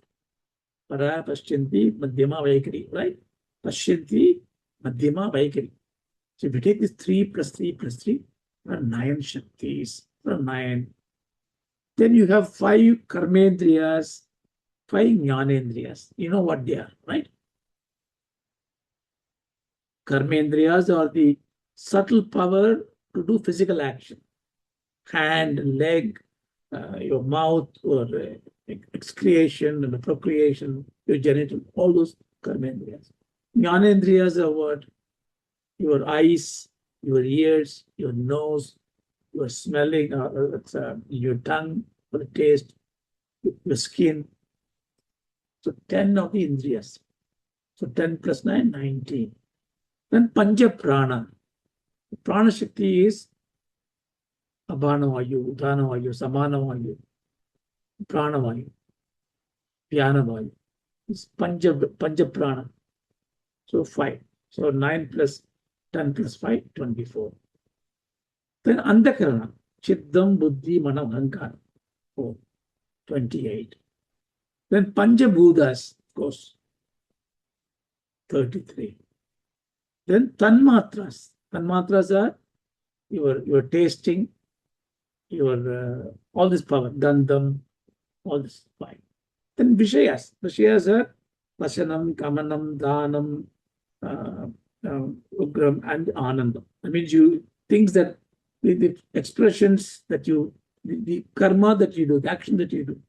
Para, Pashyanti, Madhyama, Vaigiri, right? Pashyanti, Madhyama, Vaigiri. So if you take this 3 plus 3 plus 3, there are 9 Shaktis. There are 9. Then you have 5 Karmendriyas, 5 Jnanendriyas. You know what they are, right? Karmendriyas are the subtle power to do physical action. Hand, leg, your mouth, or excretion and procreation, your genital, all those Karmendriyas. Jnanendriyas are what? Your eyes, your ears, your nose, your smelling, your tongue for the taste, your skin. So 10 of the Indriyas. So 10 plus 9, 19. Then Pancha Prana. Prana Shakti is Abhanavayu, Udhanavayu, Samanavayu, Pranavayu, Vyanavayu. It's Pancha Prana. So 5. So 9 plus 10 plus 5, 24. Then Antakarana, Chiddam, Buddhi, Manam, Ahankaram, 4, 28. Then Panchabhutas, of course, 33. Then Tanmatras. Tanmatras are your tasting, your all this power, Gandham, all this 5. Then Vishayas. Vishayas are Vasanam, Kamanam, Dhanam, Ugram, and Anandam. That means things that the expressions that the karma that you do, the action that you do.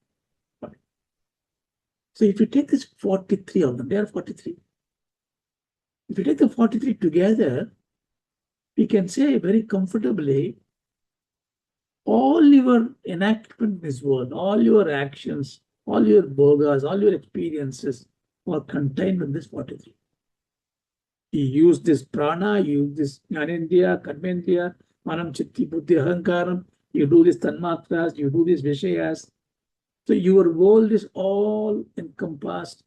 So if you take this 43 of them, they are 43. If you take the 43 together, we can say very comfortably, all your enactment in this world, all your actions, all your bhogas, all your experiences are contained in this 43. You use this prana, you use this jnanendriya, karmendriya, manam, chitti, buddhi, ahankaram, you do this tanmatras, you do this vishayas. So your world is all encompassed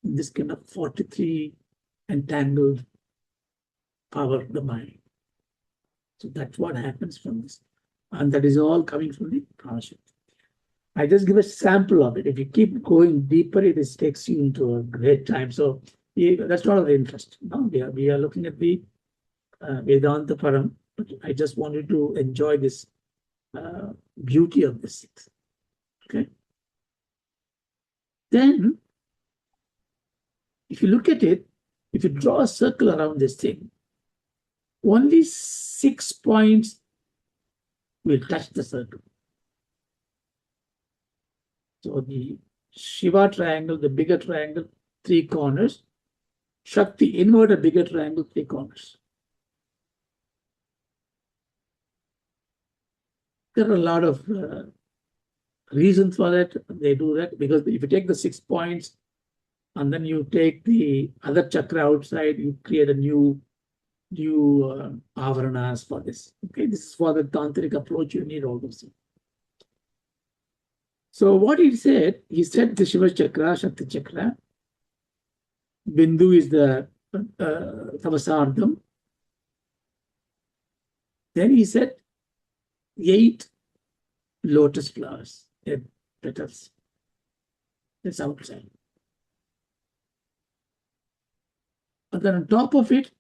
in this kind of 43 entangled power of the mind. So that's what happens from this. And that is all coming from the prana shakti. I just give a sample of it. If you keep going deeper, it takes you into a great time. So that's not of interest. No, we are looking at the Vedanta Param, but I just wanted to enjoy this beauty of this. Okay. Then, if you look at it, if you draw a circle around this thing, only 6 points will touch the circle. So the Shiva triangle, the bigger triangle, 3 corners. Shakti, invert a bigger triangle, 3 corners. There are a lot of reasons for that. They do that because if you take the 6 points and then you take the other chakra outside, you create a new avaranas for this. Okay, this is for the tantric approach. You need all those things. So what he said the Shiva chakra, Shakti chakra, Bindu is the Tavasardham. Then he said 8 lotus flowers, petals. That's outside. And then on top of it,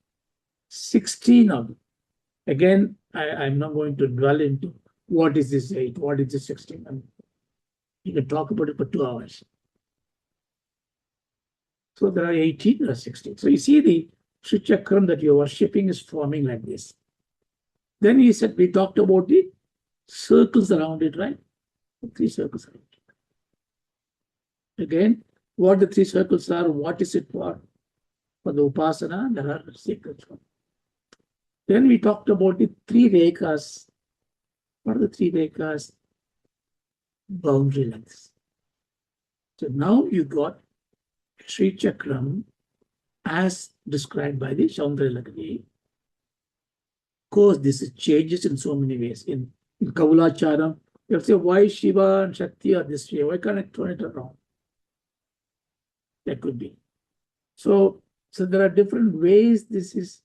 16 of them. Again, I'm not going to dwell into what is this 8, what is this 16. You can talk about it for 2 hours. So there are 18, there are 16. So you see the Sri Chakram that you're worshipping is forming like this. Then he said, we talked about the circles around it, right? 3 circles around it. Again, what the 3 circles are, what is it for? For the Upasana, there are secrets. Then we talked about the 3 rekas. What are the 3 rekas? Boundary lengths. So now you got Sri Chakram as described by the Soundaryalahari. Of course, this changes in so many ways. In Kavulacharam, you say, why Shiva and Shakti are this way? Why can't I turn it around? That could be. So there are different ways this is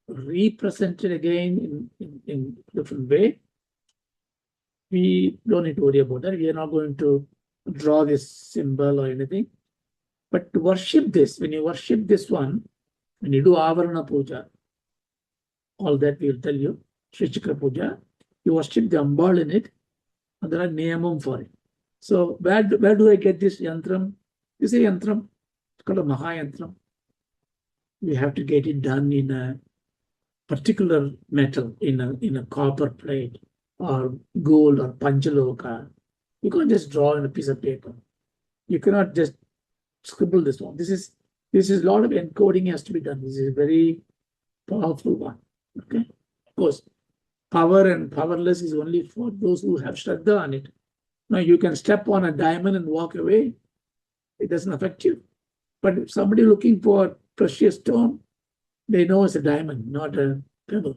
represented again in different way. We don't need to worry about that. We are not going to draw this symbol or anything. But to worship this, when you worship this one, when you do Avarana Puja, all that we will tell you, Sri Chakra Puja, you worship the Ambal in it, and there are niyamam for it. So where do I get this yantram? This is a yantram. It's called a Mahayantram. We have to get it done in a particular metal, in a copper plate, or gold, or panchaloka. You can't just draw on a piece of paper. You cannot just scribble this one. This is a lot of encoding has to be done. This is a very powerful one. Okay, of course, power and powerless is only for those who have Shraddha on it. Now you can step on a diamond and walk away. It doesn't affect you. But if somebody looking for precious stone, they know it's a diamond, not a pebble.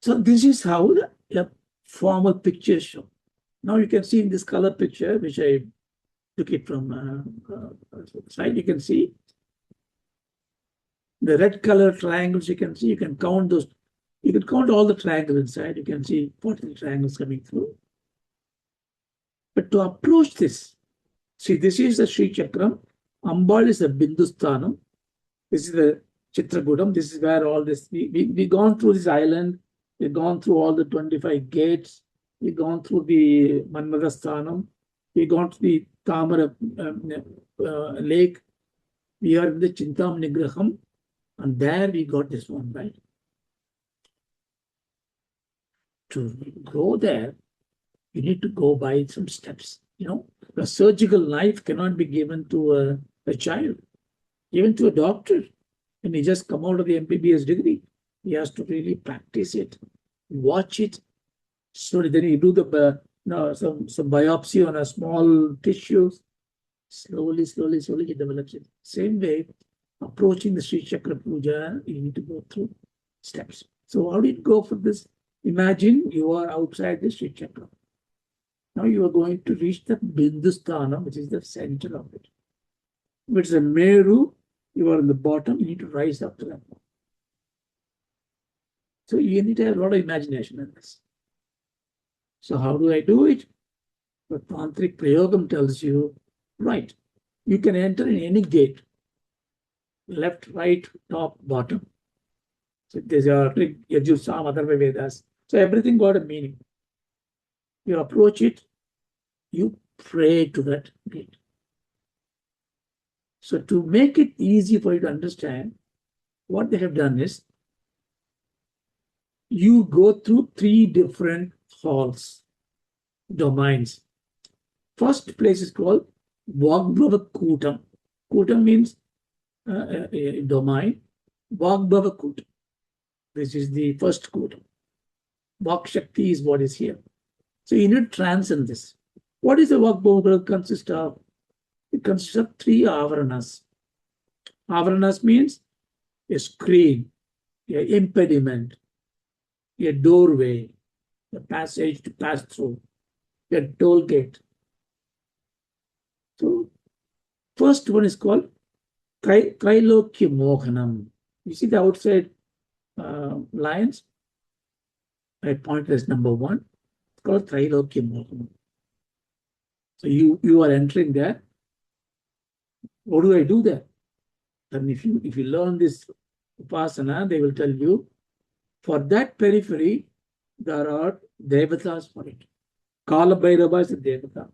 So this is how the formal picture is shown. Now you can see in this color picture, which I took it from the side, you can see the red color triangles. You can see, you can count those. You can count all the triangles inside. You can see 40 triangles coming through. But to approach this, see, this is the Sri Chakram. Ambal is the Bindusthanam. This is the Chitragudam. This is where all this, we've gone through this island. We've gone through all the 25 gates. We've gone through the Manmadasthanam. We've gone to the Tamara lake. We are in the Chintam Nigraham. And there we got this one, right? To go there, you need to go by some steps. You know, a surgical knife cannot be given to a child, even to a doctor. When he just come out of the MBBS degree, he has to really practice it, watch it. Slowly, then you do the some biopsy on a small tissues. Slowly, he develops it. Same way, approaching the Sri Chakra Puja, you need to go through steps. So how did it go for this? Imagine you are outside the Sri Chakra. Now you are going to reach the Bindusthana, which is the center of it. If it's a Meru, you are on the bottom, you need to rise up to that point. So you need to have a lot of imagination in this. So how do I do it? The Tantric Prayogam tells you, right, you can enter in any gate, left, right, top, bottom. So there's a Yajur Sam, other Vedas. So everything got a meaning. You approach it, you pray to that gate. So to make it easy for you to understand, what they have done is, you go through 3 different halls, domains. First place is called Vagbhava Kutam. Kutam means a domain. Vagbhava Kutam. This is the first Kutam. Vak Shakti is what is here. So you need to transcend this. What is the Vagbhava consist of? It consists of 3 avaranas. Avaranas means a screen, an impediment, a doorway, a passage to pass through, a toll gate. So, first one is called Trailokya Mohanam. You see the outside lines? I point as number 1. It's called Trailokya Mohanam. So you are entering there. What do I do there? And if you learn this upasana, they will tell you, for that periphery, there are devatas for it. Kala Bhairava is a devata.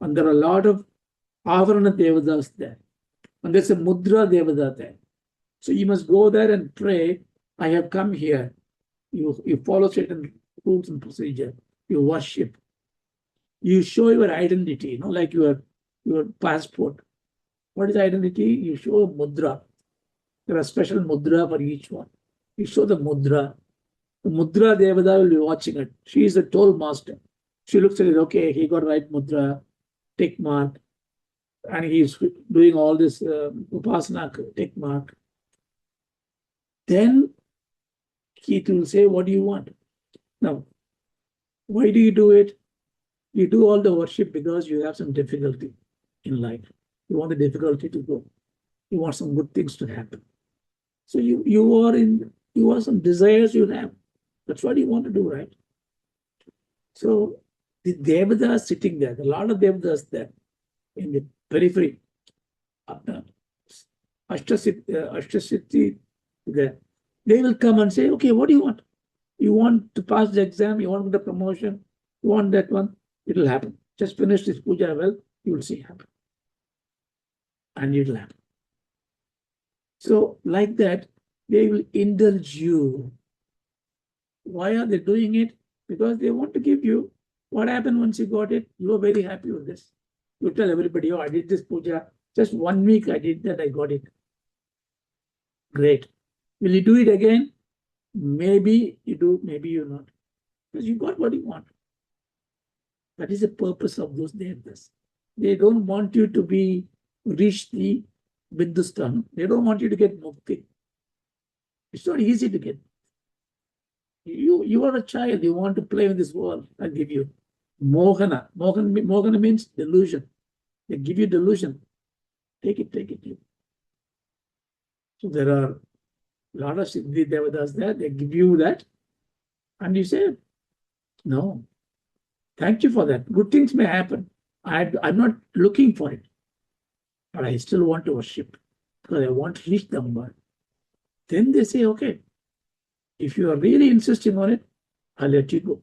And there are a lot of avarana devatas there. And there's a mudra devata there. So you must go there and pray, I have come here. You follow certain rules and procedure. You worship. You show your identity, like your passport. What is identity? You show a mudra. There are special mudra for each one. You show the mudra. The mudra devata will be watching it. She is the toll master. She looks at it, okay, he got right mudra, tick mark, and he's doing all this upasana, tick mark. Then he will say, what do you want? Now, why do you do it? You do all the worship because you have some difficulty in life. You want the difficulty to go. You want some good things to happen. So you have some desires you have. That's what you want to do, right? So the devatas sitting there, a lot of devatas there in the periphery. Ashtasiddhi there. They will come and say, okay, what do you want? You want to pass the exam, you want the promotion, you want that one, it will happen. Just finish this puja well, you will see happen. And it will happen. So like that, they will indulge you. Why are they doing it? Because they want to give you what happened once you got it. You are very happy with this. You tell everybody, oh, I did this puja. Just 1 week I did that, I got it. Great. Will you do it again? Maybe you do, maybe you not. Because you got what you want. That is the purpose of those devas. They don't want you to reach the Bindustan. They don't want you to get mukti. It's not easy to get. You are a child, you want to play in this world. I'll give you. Mohana. Mohana means delusion. They give you delusion. Take it. So there are a lot of Siddhi Devatas there. They give you that. And you say, no. Thank you for that. Good things may happen. I'm not looking for it. But I still want to worship. Because I want to reach the Amba. Then they say, okay, if you are really insisting on it, I'll let you go.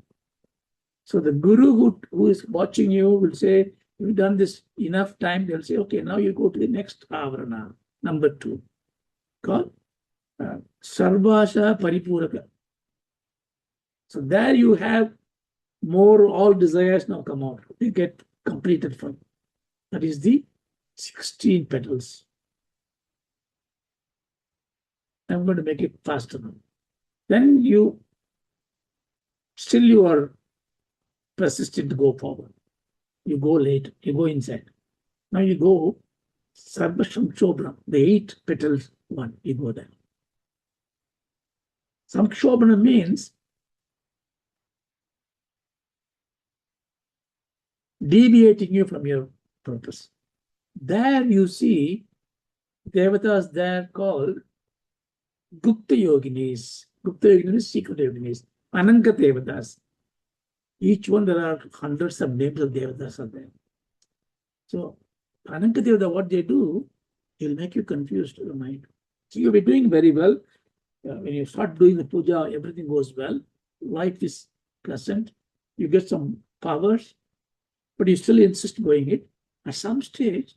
So the guru who is watching you will say, you've done this enough time, they'll say, okay, now you go to the next avarana, number 2, called Sarvasha Paripuraka. So there you have all desires now come out. They get completed from. That is the 16 petals. I'm going to make it faster now. Then you are persistent to go forward. You go late, you go inside. Now you go Sarva-samkshobhana, the 8 petals one, you go there. Samkshobhana means deviating you from your purpose. There you see devatas there called Gupta Yoginis. Gupta Yoginis, secret Yoginis. Ananga Devatas. Each one there are hundreds of names of Devatas are there. So Ananga Devata, what they do, they'll make you confused in your mind. So you'll be doing very well. When you start doing the puja, everything goes well. life is pleasant, you get some powers, but you still insist going it. At some stage,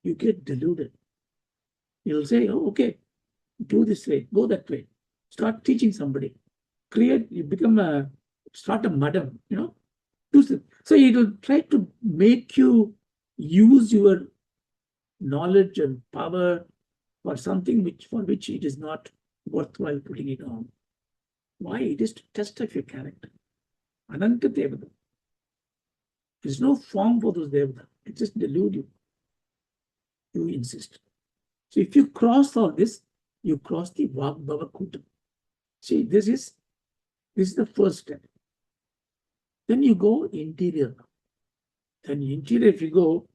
you get deluded. You'll say, oh, okay, do this way, go that way. Start teaching somebody. You start a madam, do something. So it will try to make you use your knowledge and power for something for which it is not worthwhile putting it on. Why? It is to test of your character. Ananta Devata. There's no form for those Devata. It just delude you. You insist. So if you cross all this, you cross the Vagbhava Kutam. See, this is the first step. Then you go interior. Then interior, if you go,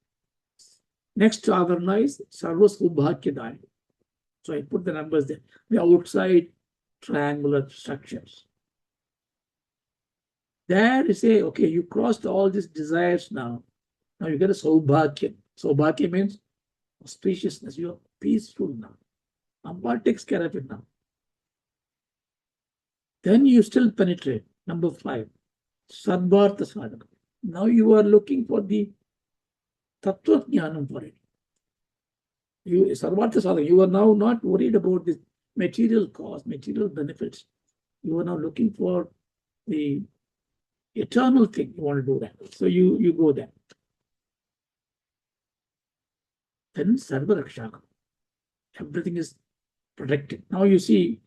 next avarna is Sarva Saubhagyadaya. So I put the numbers there. The outside triangular structures. There you say, okay, you crossed all these desires now. Now you get a Saubhagya. Saubhagya means auspiciousness. You are peaceful now. Amba takes care of it now. Then you still penetrate. Number 5. Sarvartha sadhana. Now you are looking for the tattva jnanam for it. Sarvartha sadhana, you are now not worried about this material cost, material benefits. You are now looking for the eternal thing. You want to do that. So you go there. Then sarva rakshaka. Everything is protected. Now you see,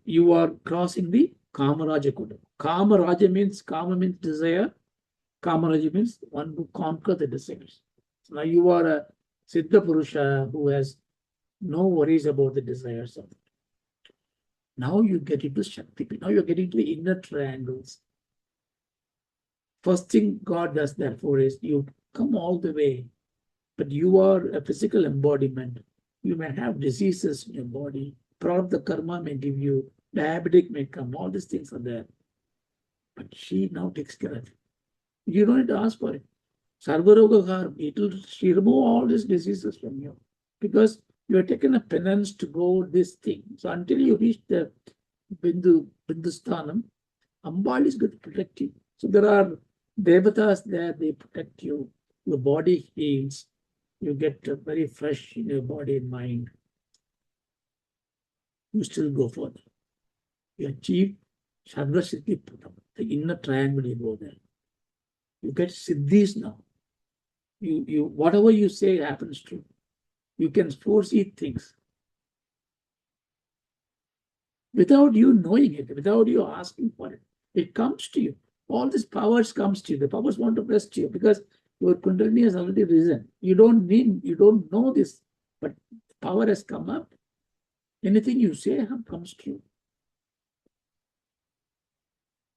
you are crossing the Kamaraja Kutam. Kamaraja means, Kama means desire. Kamaraja means one who conquers the desires. So now you are a Siddha Purusha who has no worries about the desires of it. Now you get into Shakti. Now you are getting to the inner triangles. First thing God does therefore is you come all the way, but you are a physical embodiment. You may have diseases in your body. Prarabdha karma may give you, diabetic may come, all these things are there. But she now takes care of it. You don't need to ask for it. She remove all these diseases from you because you have taken a penance to go this thing. So until you reach the Bindusthanam, Ambal is going to protect you. So there are devatas there, they protect you. Your body heals. You get very fresh in your body and mind. You still go further. You achieve Sarva Siddhi Putam, the inner triangle, you go there. You get Siddhis now. You whatever you say happens true. You can foresee things without you knowing it, without you asking for it. It comes to you. All these powers comes to you. The powers want to rest you because your Kundalini has already risen. You don't know this, but power has come up. Anything you say comes true.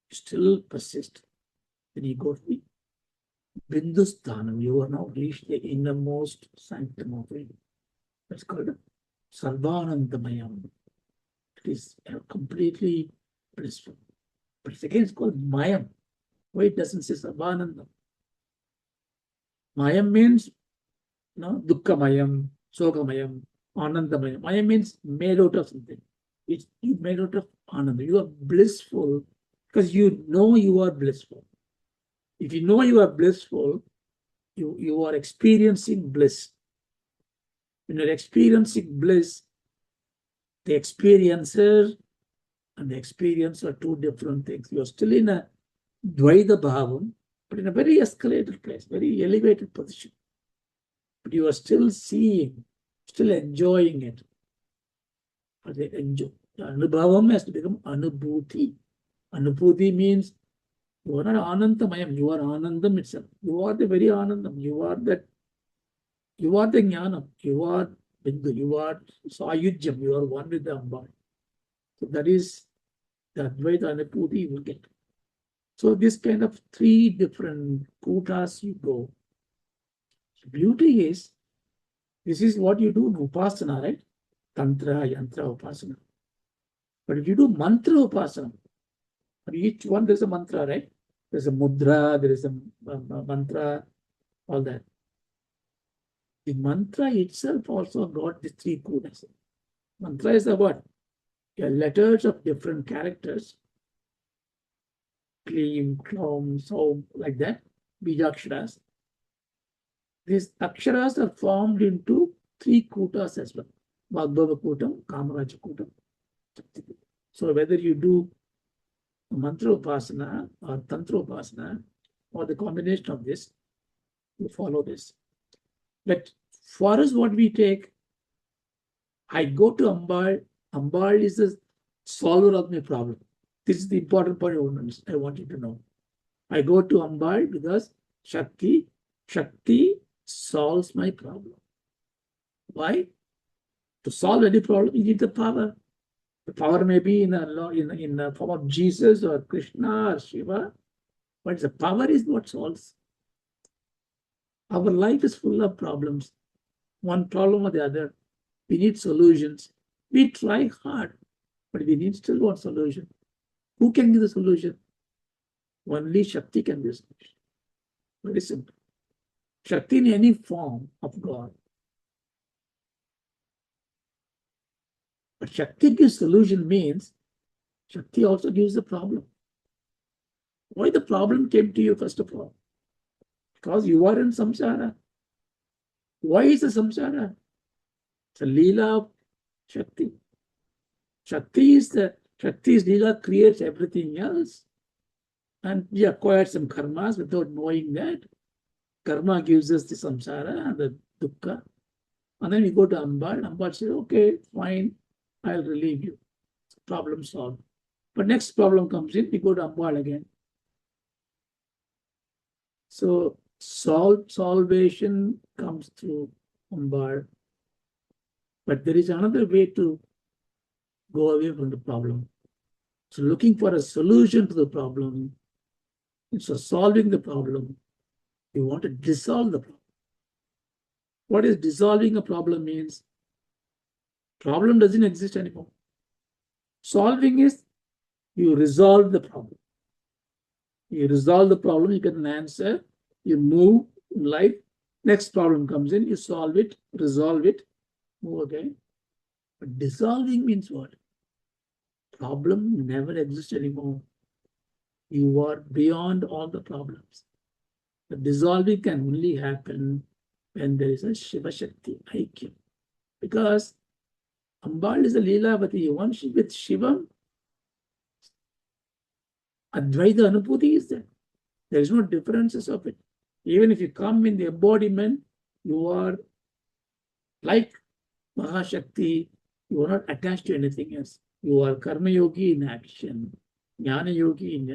You still persist. Then you go to the Bindusthanam. You are now reached the innermost sanctum of it. That's called Sarvanandamayam. It is completely blissful. But it's again called Mayam. Why it doesn't say Sarvanandam? Mayam means Dukkhamayam, Sokamayam, Anandamayam. Mayam means made out of something. It's made out of Ananda. You are blissful because you know you are blissful. If you know you are blissful, you are experiencing bliss. When you're experiencing bliss, the experiencer and the experience are two different things. You're still in a Dvaita Bhavam, but in a very escalated place, very elevated position. But you are still seeing, still enjoying it. But they enjoy. The Anubhavam has to become Anubhuti. Anubhuti means you are not Anandamayam, you are Anandam itself. You are the very Anandam. You are the Jnanam. You are Bindu. You are Sayujyam. You are one with the Amba. So that is the Advaita Anubhuti you will get. So this kind of 3 different kutas you go. The beauty is, this is what you do in Upasana, right? Tantra, Yantra, Upasana. But if you do Mantra Upasana, for each one there's a mantra, right? There's a mudra, there is a mantra, all that. The mantra itself also got these 3 kutas. Mantra is the what? Letters of different characters Klim, Klom, Saum, like that, Bijaksharas. These aksharas are formed into 3 kutas as well. Vagbhava Kutam, Kamaraja Kutam. So whether you do mantra upasana or tantra upasana or the combination of this, you follow this. But for us, what we take, I go to Ambal. Ambal is the solver of my problem. This is the important point I want you to know. I go to Ambal because Shakti solves my problem. Why? To solve any problem, you need the power. The power may be in the form of Jesus or Krishna or Shiva, but the power is what solves. Our life is full of problems, one problem or the other. We need solutions. We try hard, but we need still one solution. Who can give the solution? Only Shakti can give the solution. Very simple. Shakti in any form of God. But Shakti gives solution means Shakti also gives the problem. Why the problem came to you first of all? Because you are in samsara. Why is the samsara? It's a leela of Shakti. Shakti's leela creates everything else. And we acquired some karmas without knowing that. Karma gives us the samsara and the dukkha. And then we go to Ambal. Ambal says, okay, fine, I'll relieve you. Problem solved. But next problem comes in, we go to Ambal again. So salvation comes through Ambal. But there is another way to go away from the problem. So looking for a solution to the problem, instead of solving the problem, you want to dissolve the problem. What is dissolving a problem means? Problem doesn't exist anymore. Solving is you resolve the problem. You resolve the problem, you get an answer, you move in life, next problem comes in, you solve it, resolve it, move again. But dissolving means what? Problem never exists anymore. You are beyond all the problems. The dissolving can only happen when there is a Shiva Shakti Aikyam. Because Ambal is a Leelavati. Once with Shiva, Advaita Anubhuti is there. There is no differences of it. Even if you come in the embodiment, you are like Mahashakti, you are not attached to anything else. You are Karma Yogi in action, Jnana Yogi in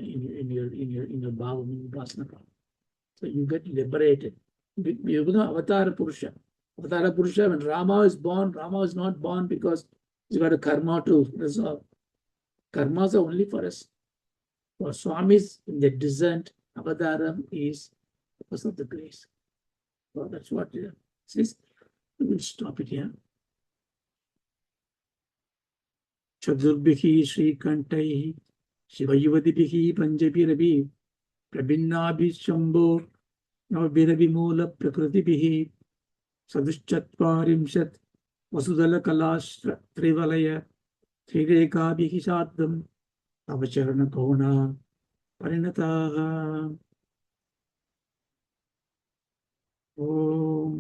your bhava, in upasana. So you get liberated. You become Avatar Purusha. Avatar Purusha, when Rama is born, Rama is not born because he's got a karma to resolve. Karmas are only for us. For Swamis in the descent, Avadaram is because of the grace. So that's what it says. We will stop it here. Chadurbihi Srikantai Shivayuvadibihi Panjabirabi Prabhinnabi Shambho Navabhirabi Prakritibihi Sadhuṣṭa-valayam Vasudhala-kala-trivalayaṁ Trirekabihi Saddham Avacharana-kona Parinataha. Om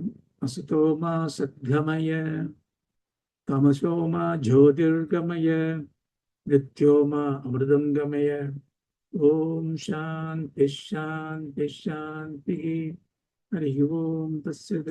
Asatoma Sadgamaya Tamasoma Jyotirgamaya Nityoma Amritangamaya. Om Shanti Shanti Shanti. Hari Om Tassat.